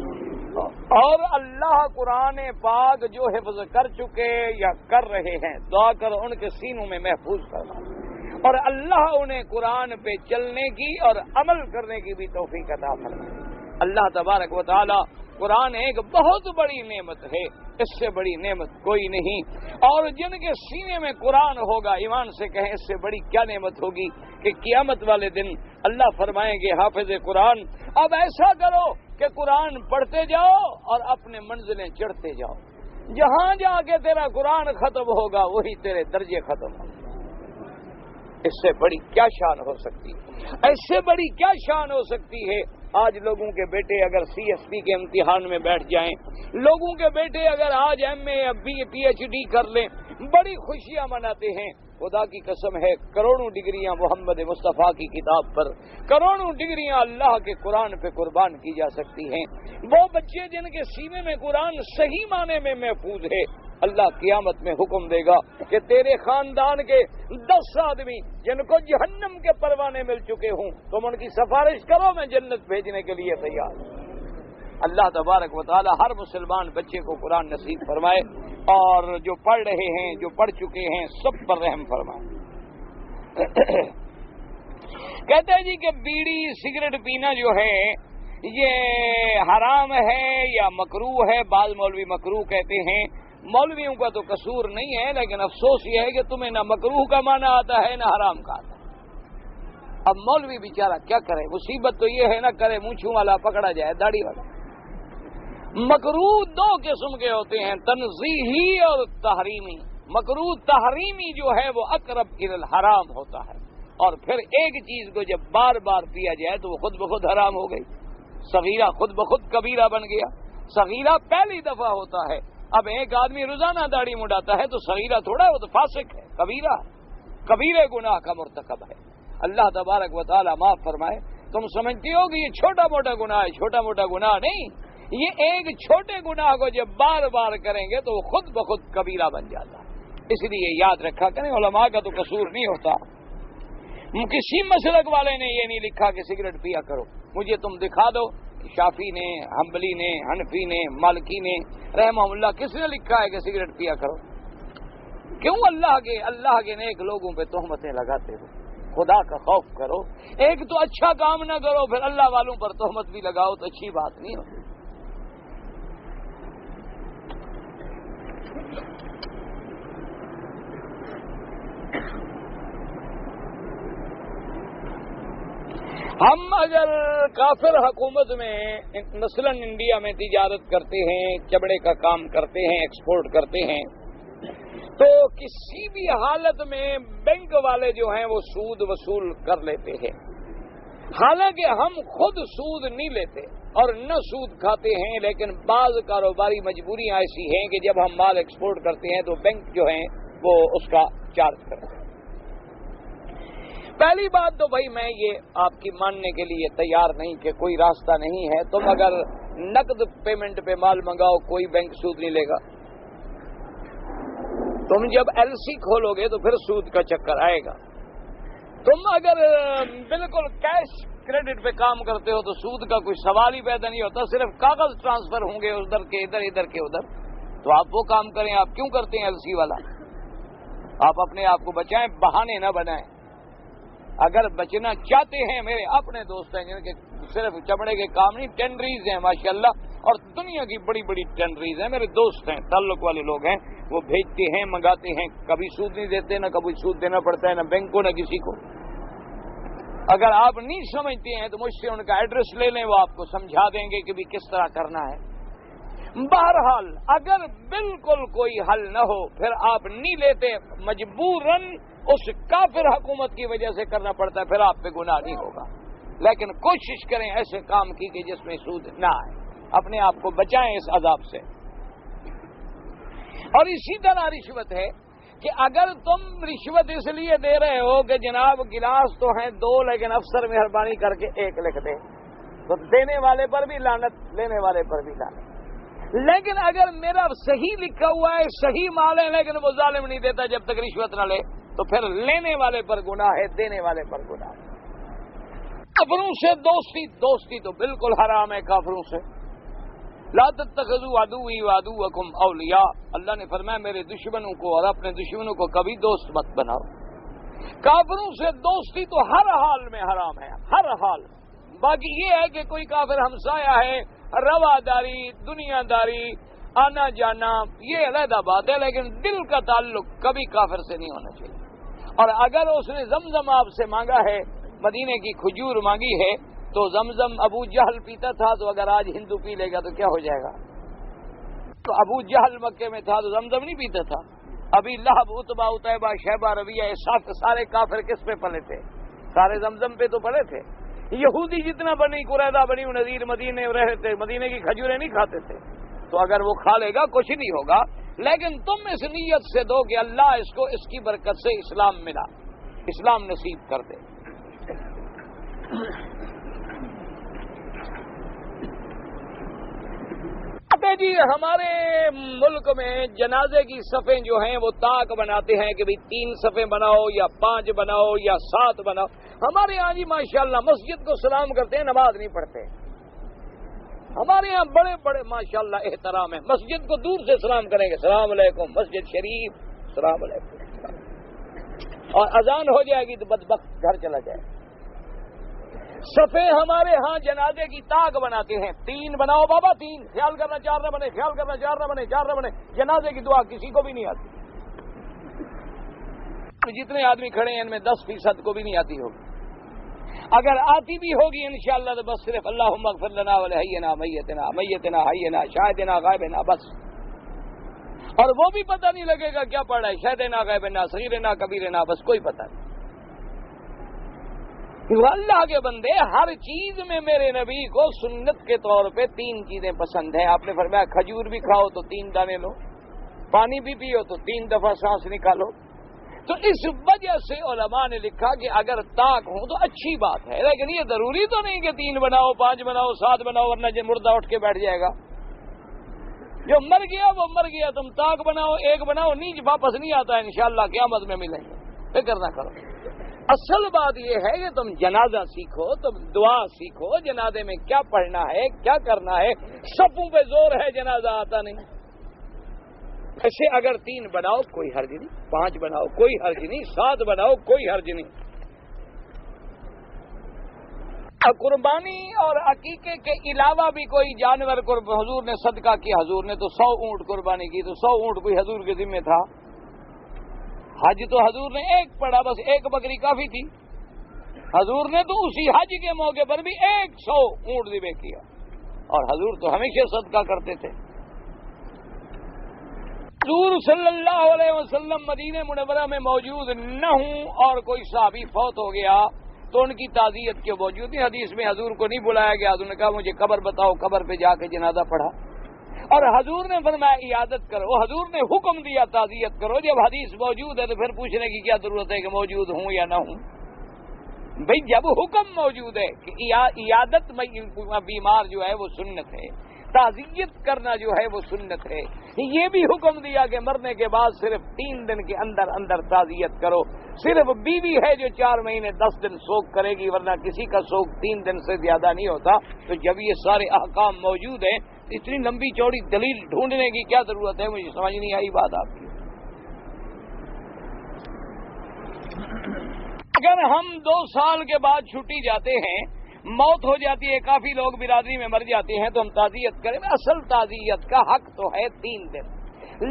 اور اللہ قرآن پاک جو حفظ کر چکے یا کر رہے ہیں دعا کرو ان کے سینوں میں محفوظ فرمائے، اور اللہ انہیں قرآن پہ چلنے کی اور عمل کرنے کی بھی توفیق عطا فرمائے۔ اللہ تبارک و تعالی قرآن ایک بہت بڑی نعمت ہے، اس سے بڑی نعمت کوئی نہیں، اور جن کے سینے میں قرآن ہوگا ایمان سے کہیں اس سے بڑی کیا نعمت ہوگی کہ قیامت والے دن اللہ فرمائیں گے حافظ قرآن اب ایسا کرو کہ قرآن پڑھتے جاؤ اور اپنے منزلیں چڑھتے جاؤ، جہاں جا کے تیرا قرآن ختم ہوگا وہی تیرے درجے ختم ہوں۔ اس سے بڑی کیا شان ہو سکتی ہے، ایسے بڑی کیا شان ہو سکتی ہے۔ آج لوگوں کے بیٹے اگر سی ایس پی کے امتحان میں بیٹھ جائیں، لوگوں کے بیٹے اگر آج ایم اے یا پی ایچ ڈی کر لیں، بڑی خوشیاں مناتے ہیں۔ خدا کی قسم ہے کروڑوں ڈگریاں محمد مصطفیٰ کی کتاب پر، کروڑوں ڈگریاں اللہ کے قرآن پہ قربان کی جا سکتی ہیں۔ وہ بچے جن کے سینے میں قرآن صحیح معنی میں محفوظ ہے، اللہ قیامت میں حکم دے گا کہ تیرے خاندان کے 10 آدمی جن کو جہنم کے پروانے مل چکے ہوں تم ان کی سفارش کرو، میں جنت بھیجنے کے لیے تیار ہوں۔ اللہ تبارک و تعالی ہر مسلمان بچے کو قرآن نصیب فرمائے، اور جو پڑھ رہے ہیں جو پڑھ چکے ہیں سب پر رحم فرمائے۔ کہتے ہیں جی کہ بیڑی سگریٹ پینا جو ہے یہ حرام ہے یا مکروہ ہے، بعض مولوی مکروہ کہتے ہیں۔ مولویوں کا تو قصور نہیں ہے، لیکن افسوس یہ ہے کہ تمہیں نہ مکروہ کا معنی آتا ہے نہ حرام کا آتا ہے۔ اب مولوی بیچارہ کیا کرے، مصیبت تو یہ ہے نہ کرے منچھوں والا پکڑا جائے داڑھی والا۔ مکروہ 2 قسم کے ہوتے ہیں، تنزیہی اور تحریمی۔ مکروہ تحریمی جو ہے وہ اقرب الی الحرام ہوتا ہے، اور پھر ایک چیز کو جب بار بار پیا جائے تو وہ خود بخود حرام ہو گئی، صغیرہ خود بخود کبیرہ بن گیا۔ صغیرہ پہلی دفعہ ہوتا ہے، اب ایک آدمی روزانہ داڑھی مڈاتا ہے تو صغیرہ تھوڑا ہے، وہ تو فاسق ہے، کبیرہ کبیرے گناہ کا مرتکب ہے۔ اللہ تبارک و تعالی معاف فرمائے۔ تم سمجھتی ہو کہ یہ چھوٹا موٹا گناہ ہے، چھوٹا موٹا گناہ نہیں، یہ ایک چھوٹے گناہ کو جب بار بار کریں گے تو وہ خود بخود کبیرہ بن جاتا ہے۔ اس لیے یاد رکھا کریں، علماء کا تو قصور نہیں ہوتا۔ کسی مسلک والے نے یہ نہیں لکھا کہ سگریٹ پیا کرو، مجھے تم دکھا دو شافی نے، حنبلی نے، حنفی نے، مالکی نے رحمہ اللہ کس نے لکھا ہے کہ سگریٹ پیا کرو؟ کیوں اللہ کے نیک لوگوں پہ تہمتیں لگاتے ہو؟ خدا کا خوف کرو، ایک تو اچھا کام نہ کرو پھر اللہ والوں پر تہمت بھی لگاؤ تو اچھی بات نہیں ہوتی۔ ہم اگر کافر حکومت میں مثلاً انڈیا میں تجارت کرتے ہیں، چمڑے کا کام کرتے ہیں، ایکسپورٹ کرتے ہیں، تو کسی بھی حالت میں بینک والے جو ہیں وہ سود وصول کر لیتے ہیں، حالانکہ ہم خود سود نہیں لیتے اور نہ سود کھاتے ہیں، لیکن بعض کاروباری مجبوریاں ایسی ہیں کہ جب ہم مال ایکسپورٹ کرتے ہیں تو بینک جو ہیں وہ اس کا چارج کرتے ہیں۔ پہلی بات تو بھائی میں یہ آپ کی ماننے کے لیے تیار نہیں کہ کوئی راستہ نہیں ہے، تم اگر نقد پیمنٹ پہ مال منگاؤ کوئی بینک سود نہیں لے گا، تم جب ایل سی کھولو گے تو پھر سود کا چکر آئے گا۔ تم اگر بالکل کیش کریڈٹ پہ کام کرتے ہو تو سود کا کوئی سوال ہی پیدا نہیں ہوتا، صرف کاغذ ٹرانسفر ہوں گے ادھر کے ادھر، ادھر کے ادھر، تو آپ وہ کام کریں۔ آپ کیوں کرتے ہیں ایل سی والا؟ آپ اپنے آپ کو بچائیں، بہانے نہ بنائیں۔ اگر بچنا چاہتے ہیں، میرے اپنے دوست ہیں جن کے صرف چمڑے کے کام نہیں، ٹینڈریز ہیں ماشاءاللہ، اور دنیا کی بڑی بڑی ٹینڈریز ہیں، میرے دوست ہیں، تعلق والے لوگ ہیں، وہ بھیجتے ہیں، منگاتے ہیں، کبھی سود نہیں دیتے، نہ کبھی سود دینا پڑتا ہے، نہ بینک کو نہ کسی کو۔ اگر آپ نہیں سمجھتے ہیں تو مجھ سے ان کا ایڈریس لے لیں، وہ آپ کو سمجھا دیں گے کہ بھی کس طرح کرنا ہے۔ بہرحال اگر بالکل کوئی حل نہ ہو پھر آپ نہیں لیتے، مجبوراً اس کافر حکومت کی وجہ سے کرنا پڑتا ہے، پھر آپ پہ گناہ نہیں ہوگا، لیکن کوشش کریں ایسے کام کی کہ جس میں سود نہ آئے، اپنے آپ کو بچائیں اس عذاب سے۔ اور اسی طرح رشوت ہے کہ اگر تم رشوت اس لیے دے رہے ہو کہ جناب گلاس تو ہیں 2 لیکن افسر مہربانی کر کے 1 لکھ دے، تو دینے والے پر بھی لعنت، لینے والے پر بھی لعنت۔ لیکن اگر میرا صحیح لکھا ہوا ہے، صحیح مال ہے، لیکن وہ ظالم نہیں دیتا جب تک رشوت نہ لے، تو پھر لینے والے پر گناہ ہے، دینے والے پر گناہ ہے۔ کافروں سے دوستی تو بالکل حرام ہے کافروں سے. لا تتخذوا عدوی وعدوکم اولیاء، اللہ نے فرمایا میرے دشمنوں کو اور اپنے دشمنوں کو کبھی دوست مت بناؤ. کافروں سے دوستی تو ہر حال میں حرام ہے، ہر حال. باقی یہ ہے کہ کوئی کافر ہمسایہ ہے، رواداری، دنیا داری، آنا جانا، یہ علیحدہ بات ہے، لیکن دل کا تعلق کبھی کافر سے نہیں ہونا چاہیے. اور اگر اس نے زمزم آپ سے مانگا ہے، مدینے کی کھجور مانگی ہے، تو زمزم ابو جہل پیتا تھا، تو اگر آج ہندو پی لے گا تو کیا ہو جائے گا؟ تو ابو جہل مکے میں تھا تو زمزم نہیں پیتا تھا. ابھی لہب، عتبہ، عتیبہ، شیبہ، ربیہ، یہ سارے کافر کس پہ پلے تھے؟ سارے زمزم پہ تو پلے تھے. یہودی جتنا بنی قریظہ، بنی نذیر مدینے رہے تھے، مدینے کی کھجوریں نہیں کھاتے تھے. تو اگر وہ کھا لے گا کچھ نہیں ہوگا، لیکن تم اس نیت سے دو کہ اللہ اس کو اس کی برکت سے اسلام ملا، اسلام نصیب کر دے. جی ہمارے ملک میں جنازے کی صفیں جو ہیں وہ طاق بناتے ہیں کہ بھئی 3 صفیں بناؤ یا 5 بناؤ یا 7 بناؤ. ہمارے یہاں جی ماشاءاللہ مسجد کو سلام کرتے ہیں، نماز نہیں پڑھتے. ہمارے یہاں بڑے بڑے ماشاءاللہ احترام ہے، مسجد کو دور سے سلام کریں گے، السلام علیکم مسجد شریف، السلام علیکم، اور اذان ہو جائے گی تو بدبخت گھر چلا جائے. صفیں ہمارے ہاں جنازے کی طاق بناتے ہیں، 3 بناؤ بابا، 3، خیال کرنا 4 نہ بنے، خیال کرنا 4 نہ بنے، 4 نہ بنے. جنازے کی دعا کسی کو بھی نہیں آتی. جتنے آدمی کھڑے ہیں ان میں 10% کو بھی نہیں آتی ہوگی. اگر آتی بھی ہوگی انشاءاللہ تو بس صرف اللہم اغفر لنا ولحینا میتنا، میتنا حینا، شاہدنا غائبنا، بس. اور وہ بھی پتہ نہیں لگے گا کیا پڑھ رہا ہے، شاہدنا غائبنا، صغیرنا کبیرنا، بس کوئی پتہ نہیں. اللہ کے بندے، ہر چیز میں میرے نبی کو سنت کے طور پہ 3 چیزیں پسند ہیں. آپ نے فرمایا کھجور بھی کھاؤ تو 3 دانے لو، پانی بھی پیو تو 3 دفعہ سانس نکالو. تو اس وجہ سے علماء نے لکھا کہ اگر طاق ہوں تو اچھی بات ہے، لیکن یہ ضروری تو نہیں کہ 3 بناؤ، 5 بناؤ، 7 بناؤ، ورنہ جو مردہ اٹھ کے بیٹھ جائے گا. جو مر گیا وہ مر گیا. تم طاق بناؤ، 1 بناؤ، نیچ واپس نہیں آتا ہے، انشاءاللہ قیامت میں ملیں گے، فکر نہ کرو. اصل بات یہ ہے کہ تم جنازہ سیکھو، تم دعا سیکھو، جنازے میں کیا پڑھنا ہے، کیا کرنا ہے. صفوں پہ زور ہے، جنازہ آتا نہیں. ایسے اگر 3 بناؤ کوئی حرج نہیں، 5 بناؤ کوئی حرج نہیں، 7 بناؤ کوئی حرج نہیں. قربانی اور عقیقے کے علاوہ بھی کوئی جانور حضور نے صدقہ کیا. حضور نے تو 100 اونٹ قربانی کی، تو 100 اونٹ کوئی حضور کے ذمہ تھا؟ حج تو حضور نے 1 پڑھا، بس 1 بکری کافی تھی. حضور نے تو اسی حج کے موقع پر بھی 100 اونٹ ذبح کیا، اور حضور تو ہمیشہ صدقہ کرتے تھے. حضور صلی اللہ علیہ وسلم مدینہ منورہ میں موجود نہ ہوں اور کوئی صحابی فوت ہو گیا تو ان کی تعزیت کے باوجود حدیث میں حضور کو نہیں بلایا گیا. حضور نے کہا مجھے قبر بتاؤ، قبر پہ جا کے جنازہ پڑھا، اور حضور نے فرمایا عیادت کرو. حضور نے حکم دیا تعزیت کرو. جب حدیث موجود ہے تو پھر پوچھنے کی کیا ضرورت ہے کہ موجود ہوں یا نہ ہوں؟ بھئی جب حکم موجود ہے کہ عیادت بیمار جو ہے وہ سنت ہے، تعزیت کرنا جو ہے وہ سنت ہے، یہ بھی حکم دیا کہ مرنے کے بعد صرف 3 دن کے اندر اندر تعزیت کرو. صرف بیوی ہے جو 4 مہینے 10 دن سوگ کرے گی، ورنہ کسی کا سوگ 3 دن سے زیادہ نہیں ہوتا. تو جب یہ سارے احکام موجود ہیں، اتنی لمبی چوڑی دلیل ڈھونڈنے کی کیا ضرورت ہے؟ مجھے سمجھ نہیں آئی بات آپ کی. اگر ہم 2 سال کے بعد چھٹی جاتے ہیں، موت ہو جاتی ہے، کافی لوگ برادری میں مر جاتے ہیں، تو ہم تعزیت کریں. اصل تعزیت کا حق تو ہے 3 دن،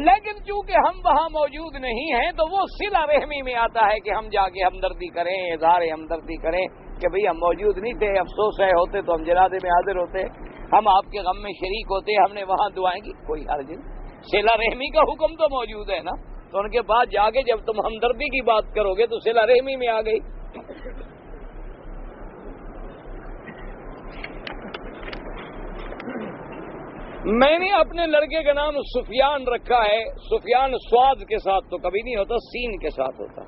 لیکن چونکہ ہم وہاں موجود نہیں ہیں تو وہ صلہ رحمی میں آتا ہے کہ ہم جا کے ہمدردی کریں، اظہار ہمدردی کریں کہ بھئی ہم موجود نہیں تھے، افسوس ہے، ہوتے تو ہم جنازے میں حاضر ہوتے، ہم آپ کے غم میں شریک ہوتے، ہم نے وہاں دعائیں کی. کوئی حرج نہیں، صلہ رحمی کا حکم تو موجود ہے نا. تو ان کے پاس جا کے جب تم ہمدردی کی بات کرو گے تو صلہ رحمی میں آ گئی. میں نے اپنے لڑکے کا نام سفیان رکھا ہے. سفیان سواد کے ساتھ تو کبھی نہیں ہوتا، سین کے ساتھ ہوتا.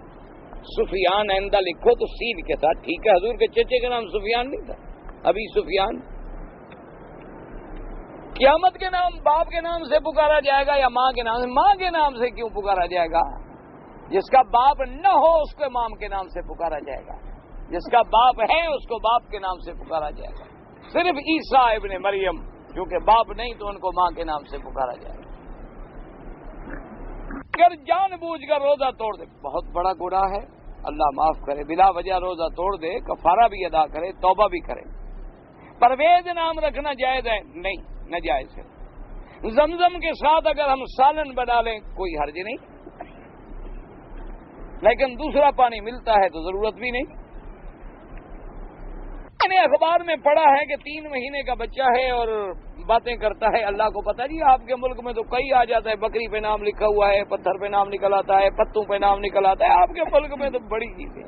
سفیان آئندہ لکھو تو سین کے ساتھ، ٹھیک ہے. حضور کے چچے کا نام سفیان نہیں تھا، ابھی سفیان. قیامت کے نام باپ کے نام سے پکارا جائے گا یا ماں کے نام سے؟ ماں کے نام سے کیوں پکارا جائے گا؟ جس کا باپ نہ ہو اس کو ماں کے نام سے پکارا جائے گا. جس کا باپ ہے اس کو باپ کے نام سے پکارا جائے گا. صرف عیسیٰ ابن مریم کیونکہ باپ نہیں تو ان کو ماں کے نام سے پکارا جائے گا. اگر جان بوجھ کر روزہ توڑ دے بہت بڑا گناہ ہے، اللہ معاف کرے. بلا وجہ روزہ توڑ دے، کفارہ بھی ادا کرے، توبہ بھی کرے. پرویز نام رکھنا جائز ہے؟ نہیں، ناجائز ہے. زمزم کے ساتھ اگر ہم سالن بنا لیں کوئی حرج نہیں، لیکن دوسرا پانی ملتا ہے تو ضرورت بھی نہیں. میں نے اخبار میں پڑھا ہے کہ 3 مہینے کا بچہ ہے اور باتیں کرتا ہے. اللہ کو پتہ جی، آپ کے ملک میں تو کئی آ جاتا ہے، بکری پہ نام لکھا ہوا ہے، پتھر پہ نام نکل آتا ہے، پتوں پہ نام نکل آتا ہے. آپ کے ملک میں تو بڑی چیزیں.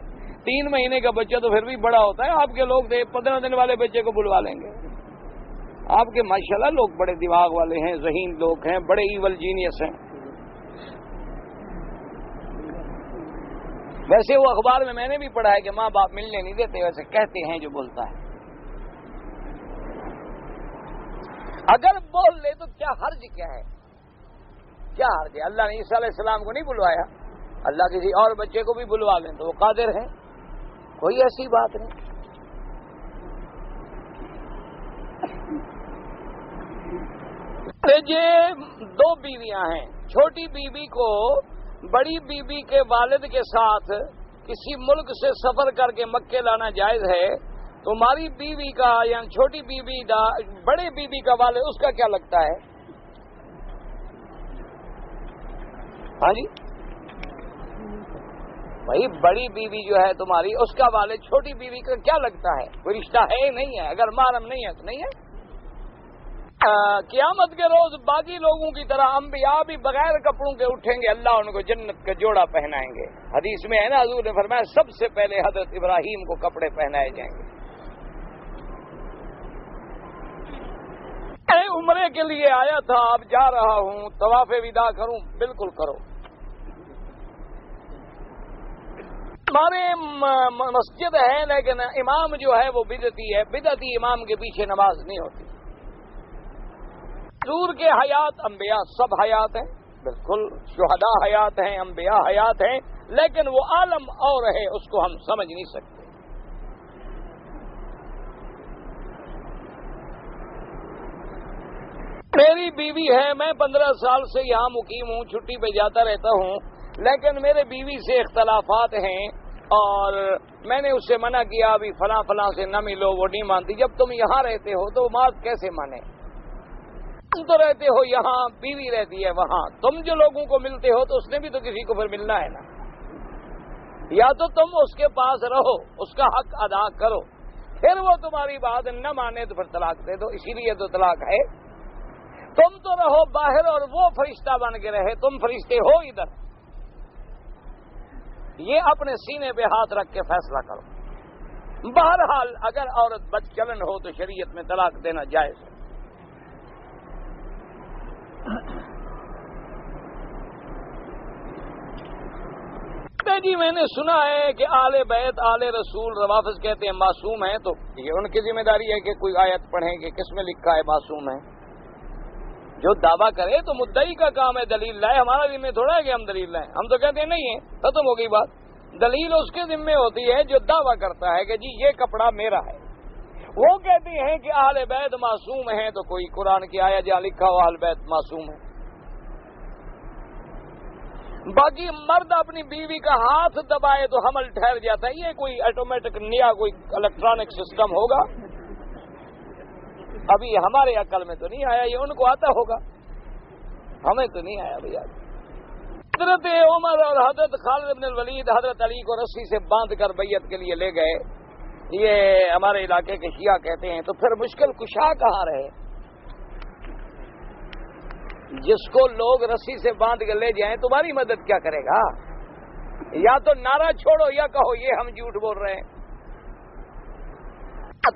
3 مہینے کا بچہ تو پھر بھی بڑا ہوتا ہے. آپ کے لوگ 15 دن والے بچے کو بلوا لیں گے. آپ کے ماشاءاللہ لوگ بڑے دماغ والے ہیں، ذہین لوگ ہیں، بڑے ایول جینیس ہیں. ویسے وہ اخبار میں نے بھی پڑھا ہے کہ ماں باپ ملنے نہیں دیتے، ویسے کہتے ہیں جو بولتا ہے. اگر بول لے تو کیا حرج کیا ہے؟ کیا حرج ہے؟ اللہ نے عیسیٰ علیہ السلام کو نہیں بلوایا، اللہ کسی اور بچے کو بھی بلوا لیں تو وہ قادر ہیں. کوئی ایسی بات نہیں. یہ 2 بیویاں ہیں. چھوٹی بیوی کو بڑی بیوی کے والد کے ساتھ کسی ملک سے سفر کر کے مکے لانا جائز ہے. تمہاری بیوی کا یا چھوٹی بیوی کا بڑے بیوی کا والد اس کا کیا لگتا ہے؟ ہاں جی بھائی، بڑی بیوی جو ہے تمہاری اس کا والد چھوٹی بیوی کا کیا لگتا ہے؟ کوئی رشتہ ہے نہیں ہے؟ اگر محرم نہیں ہے تو نہیں ہے. قیامت کے روز باقی لوگوں کی طرح انبیاء بھی بغیر کپڑوں کے اٹھیں گے، اللہ ان کو جنت کا جوڑا پہنائیں گے. حدیث میں ہے نا، حضور نے فرمایا سب سے پہلے حضرت ابراہیم کو کپڑے پہنائے جائیں گے. میں عمرے کے لیے آیا تھا، اب جا رہا ہوں، طواف وداع کروں. بالکل کرو. ہمارے مسجد ہے لیکن امام جو ہے وہ بدعتی ہے. بدعتی امام کے پیچھے نماز نہیں ہوتی. حضور کے حیات انبیاء سب حیات ہیں، بالکل شہداء حیات ہیں، انبیاء حیات ہیں، لیکن وہ عالم اور ہے، اس کو ہم سمجھ نہیں سکتے. میری بیوی ہے، میں 15 سال سے یہاں مقیم ہوں، چھٹی پہ جاتا رہتا ہوں، لیکن میرے بیوی سے اختلافات ہیں اور میں نے اس سے منع کیا ابھی فلاں فلاں سے نہ ملو، وہ نہیں مانتی. جب تم یہاں رہتے ہو تو بات کیسے مانے؟ تم تو رہتے ہو یہاں، بیوی رہتی ہے وہاں. تم جو لوگوں کو ملتے ہو تو اس نے بھی تو کسی کو پھر ملنا ہے نا. یا تو تم اس کے پاس رہو، اس کا حق ادا کرو، پھر وہ تمہاری بات نہ مانے تو پھر طلاق دے دو. اسی لیے تو طلاق ہے. تم تو رہو باہر اور وہ فرشتہ بن کے رہے، تم فرشتے ہو ادھر. یہ اپنے سینے پہ ہاتھ رکھ کے فیصلہ کرو. بہرحال اگر عورت بد چلن ہو تو شریعت میں طلاق دینا جائز ہے. جی میں نے سنا ہے کہ آل بیت آل رسول روافظ کہتے ہیں معصوم ہیں، تو یہ ان کی ذمہ داری ہے کہ کوئی آیت پڑھیں کہ کس میں لکھا ہے معصوم ہے. جو دعویٰ کرے تو مدعی کا کام ہے دلیل لائے. ہمارا ذمہ تھوڑا ہے کہ ہم دلیل لائیں. ہم تو کہتے ہیں نہیں ہے، ختم ہو گئی بات. دلیل اس کے ذمہ ہوتی ہے جو دعویٰ کرتا ہے کہ جی یہ کپڑا میرا ہے. وہ کہتے ہیں کہ اہل بیت معصوم ہیں، تو کوئی قرآن کی آیت جہاں لکھا ہو اہل بیت معصوم ہے. باقی مرد اپنی بیوی کا ہاتھ دبائے تو حمل ٹھہر جاتا ہے. یہ کوئی آٹومیٹک نیا کوئی الیکٹرانک سسٹم ہوگا، ابھی ہمارے عقل میں تو نہیں آیا. یہ ان کو آتا ہوگا، ہمیں تو نہیں آیا بھیا. حضرت عمر اور حضرت خالد بن الولید حضرت علی کو رسی سے باندھ کر بیعت کے لیے لے گئے. یہ ہمارے علاقے کے شیعہ کہتے ہیں. تو پھر مشکل کشا کہاں رہے؟ جس کو لوگ رسی سے باندھ کے لے جائیں تمہاری مدد کیا کرے گا؟ یا تو نعرہ چھوڑو یا کہو یہ ہم جھوٹ بول رہے ہیں.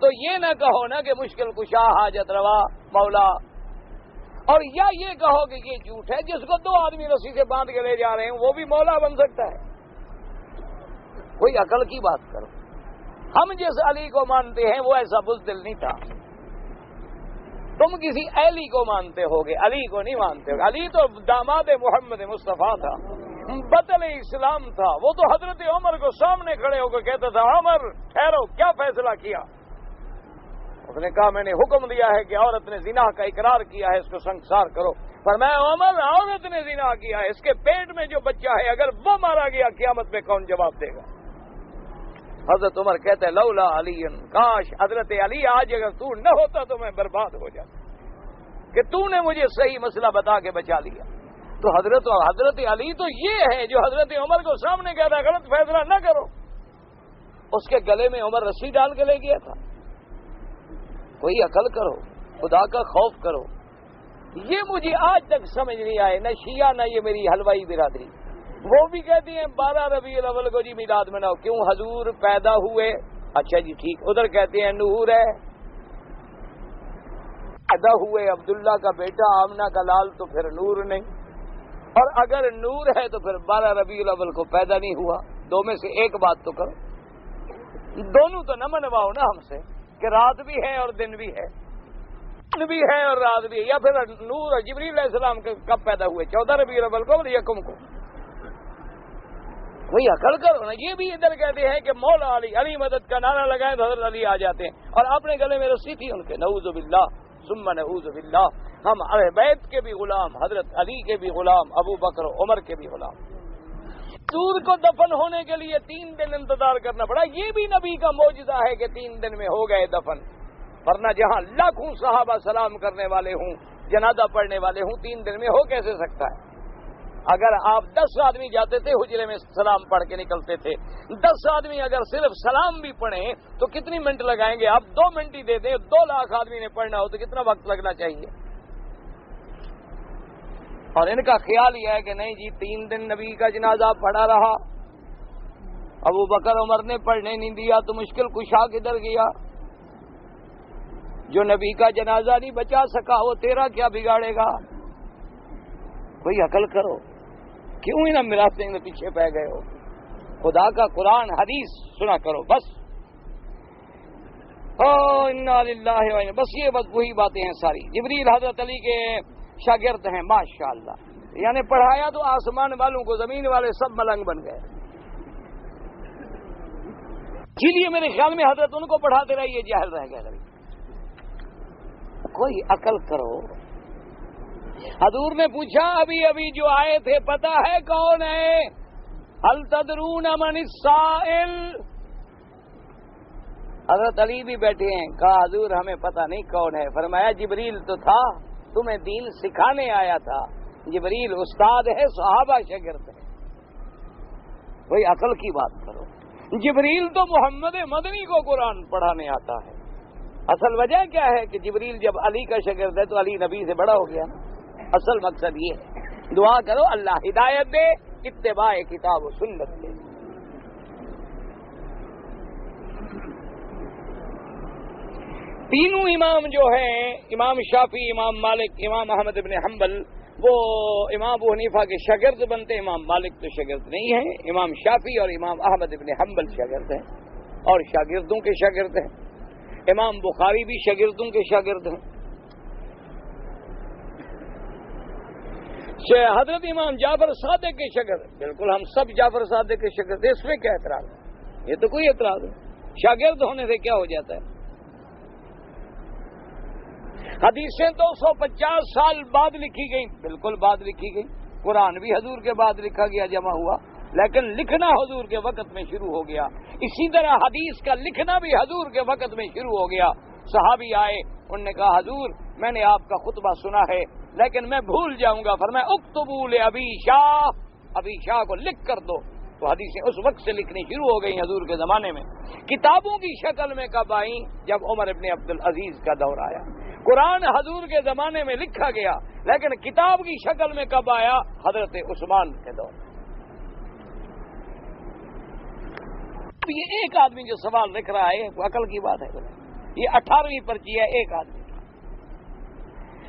تو یہ نہ کہو نا کہ مشکل کشا حاجت روا مولا، اور یا یہ کہو کہ یہ جھوٹ ہے. جس کو 2 آدمی رسی سے باندھ کے لے جا رہے ہیں وہ بھی مولا بن سکتا ہے. کوئی عقل کی بات کرو. ہم جس علی کو مانتے ہیں وہ ایسا بزدل نہیں تھا. تم کسی علی کو مانتے ہوگے، علی کو نہیں مانتے ہوگے. علی تو داماد محمد مصطفیٰ تھا. بدل اسلام تھا، وہ تو حضرت عمر کو سامنے کھڑے ہو کر کہتا تھا عمر ٹھہرو، کیا فیصلہ کیا؟ اس نے کہا میں نے حکم دیا ہے کہ عورت نے زنا کا اقرار کیا ہے، اس کو سنسار کرو۔ فرمایا عمر عورت نے زنا کیا ہے، اس کے پیٹ میں جو بچہ ہے اگر وہ مارا گیا قیامت میں کون جواب دے گا؟ حضرت عمر کہتے ہیں لولا علی، کاش حضرت علی آج اگر تو نہ ہوتا تو میں برباد ہو جاتا، کہ تو نے مجھے صحیح مسئلہ بتا کے بچا لیا۔ تو حضرت علی تو یہ ہے جو حضرت عمر کو سامنے کہتا ہے غلط فیصلہ نہ کرو، اس کے گلے میں عمر رسی ڈال کے لے گیا تھا۔ کوئی عقل کرو، خدا کا خوف کرو۔ یہ مجھے آج تک سمجھ نہیں آئے، نہ شیعہ نہ یہ میری حلوائی برادری، وہ بھی کہتی ہیں 12 ربیع الاول کو جی میلاد مناؤ، کیوں حضور پیدا ہوئے؟ اچھا جی ٹھیک، ادھر کہتے ہیں نور ہے، پیدا ہوئے عبداللہ کا بیٹا آمنہ کا لال تو پھر نور نہیں، اور اگر نور ہے تو پھر 12 ربیع الاول کو پیدا نہیں ہوا۔ دو میں سے ایک بات تو کرو، دونوں تو نہ منواؤ نا ہم سے کہ رات بھی ہے اور دن بھی ہے، دن بھی ہے اور رات بھی ہے، یا پھر نور اور جبریل علیہ السلام کب پیدا ہوئے؟ 14 ربیع الاول کو اور یکم کو؟ وہی عقل کرو نا۔ یہ بھی ادھر کہتے ہیں کہ مولا علی، علی مدد کا نعرہ لگائیں تو حضرت علی آ جاتے ہیں، اور اپنے گلے میں رسی تھی ان کے، نعوذ باللہ ثم نعوذ باللہ۔ ہم اہل بیت کے بھی غلام، حضرت علی کے بھی غلام، ابو بکر عمر کے بھی غلام۔ حضور کو دفن ہونے کے لیے 3 دن انتظار کرنا پڑا، یہ بھی نبی کا معجزہ ہے کہ 3 دن میں ہو گئے دفن، ورنہ جہاں لاکھوں صحابہ سلام کرنے والے ہوں، جنازہ پڑھنے والے ہوں، 3 دن میں ہو کیسے سکتا ہے؟ اگر آپ 10 آدمی جاتے تھے حجرے میں سلام پڑھ کے نکلتے تھے، 10 آدمی اگر صرف سلام بھی پڑھیں تو کتنی منٹ لگائیں گے؟ آپ 2 منٹ ہی دے دیں، 2 لاکھ آدمی نے پڑھنا ہو تو کتنا وقت لگنا چاہیے؟ اور ان کا خیال یہ ہے کہ نہیں جی 3 دن نبی کا جنازہ پڑھا رہا، ابو بکر عمر نے پڑھنے نہیں دیا تو مشکل کشا کدھر گیا؟ جو نبی کا جنازہ نہیں بچا سکا وہ تیرا کیا بگاڑے گا؟ کوئی عقل کرو، کیوں ان مراسم میں پیچھے پہ گئے ہو؟ خدا کا قرآن حدیث سنا کرو بس۔ انا للہ و انا، بس یہ وہی باتیں ہیں ساری۔ جبریل حضرت علی کے شاگرد ہیں ماشاءاللہ، یعنی پڑھایا تو آسمان والوں کو، زمین والے سب ملنگ بن گئے۔ اسی لیے میرے خیال میں حضرت ان کو پڑھاتے رہے، یہ جاہل رہ گئے۔ کوئی عقل کرو۔ حضور نے پوچھا ابھی جو آئے تھے پتہ ہے کون ہے؟ هل تدرون من السائل؟ حضرت علی بھی بیٹھے ہیں، کہا حضور ہمیں پتہ نہیں کون ہے۔ فرمایا جبریل تو تھا، تمہیں دین سکھانے آیا تھا، جبریل استاد ہے، صحابہ شاگرد ہے۔ کوئی عقل کی بات کرو۔ جبریل تو محمد مدنی کو قرآن پڑھانے آتا ہے۔ اصل وجہ کیا ہے کہ جبریل جب علی کا شاگرد ہے تو علی نبی سے بڑا ہو گیا نا۔ اصل مقصد یہ ہے، دعا کرو اللہ ہدایت دے، اتباع کتاب و سنت دے۔ تینوں امام جو ہیں، امام شافعی، امام مالک، امام احمد بن حنبل، وہ امام ابو حنیفہ کے شاگرد بنتے، امام مالک تو شاگرد نہیں ہیں، امام شافعی اور امام احمد بن حنبل شاگرد ہیں اور شاگردوں کے شاگرد ہیں۔ امام بخاری بھی شاگردوں کے شاگرد ہیں۔ حضرت امام جعفر صادق کے شاگرد، بالکل ہم سب جعفر صادق کے شاگرد، اس میں کیا اعتراض ہے؟ یہ تو کوئی اعتراض ہے، شاگرد ہونے سے کیا ہو جاتا ہے؟ حدیثیں 250 سال بعد لکھی گئی، بالکل بعد لکھی گئی۔ قرآن بھی حضور کے بعد لکھا گیا، جمع ہوا، لیکن لکھنا حضور کے وقت میں شروع ہو گیا۔ اسی طرح حدیث کا لکھنا بھی حضور کے وقت میں شروع ہو گیا۔ صحابی آئے، انہوں نے کہا حضور میں نے آپ کا خطبہ سنا ہے لیکن میں بھول جاؤں گا، فرمایا اکتبوا لابی شاہ، ابی شاہ کو لکھ کر دو۔ تو حدیثیں اس وقت سے لکھنی شروع ہو گئی حضور کے زمانے میں۔ کتابوں کی شکل میں کب آئیں؟ جب عمر ابن عبدالعزیز کا دور آیا۔ قرآن حضور کے زمانے میں لکھا گیا لیکن کتاب کی شکل میں کب آیا؟ حضرت عثمان کے دور۔ یہ ایک آدمی جو سوال لکھ رہا ہے وہ عقل کی بات ہے؟ یہ 18ویں پرچی ہے ایک آدمی۔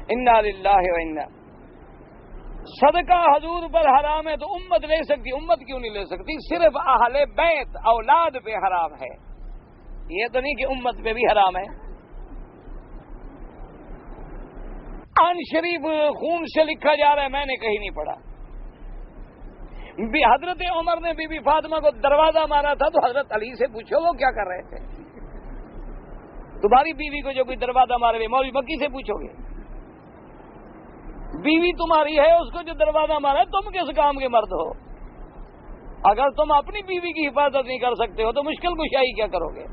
انا للہ و انا، صدقہ حضور پر حرام ہے تو امت لے سکتی، امت کیوں نہیں لے سکتی؟ صرف اہل بیت اولاد پہ حرام ہے، یہ تو نہیں کہ امت پہ بھی حرام ہے۔ قرآن شریف خون سے لکھا جا رہا ہے، میں نے کہیں نہیں پڑھا۔ حضرت عمر نے بی بی فاطمہ کو دروازہ مارا تھا تو حضرت علی سے پوچھو وہ کیا کر رہے تھے. تمہاری بیوی کو جو کوئی دروازہ مارے ہوئے مولوی مکی سے پوچھو گے. بیوی تمہاری ہے, اس کو جو دروازہ مارا تم کس کام کے مرد ہو؟ اگر تم اپنی بیوی کی حفاظت نہیں کر سکتے ہو تو مشکل کشائی کیا کرو گے؟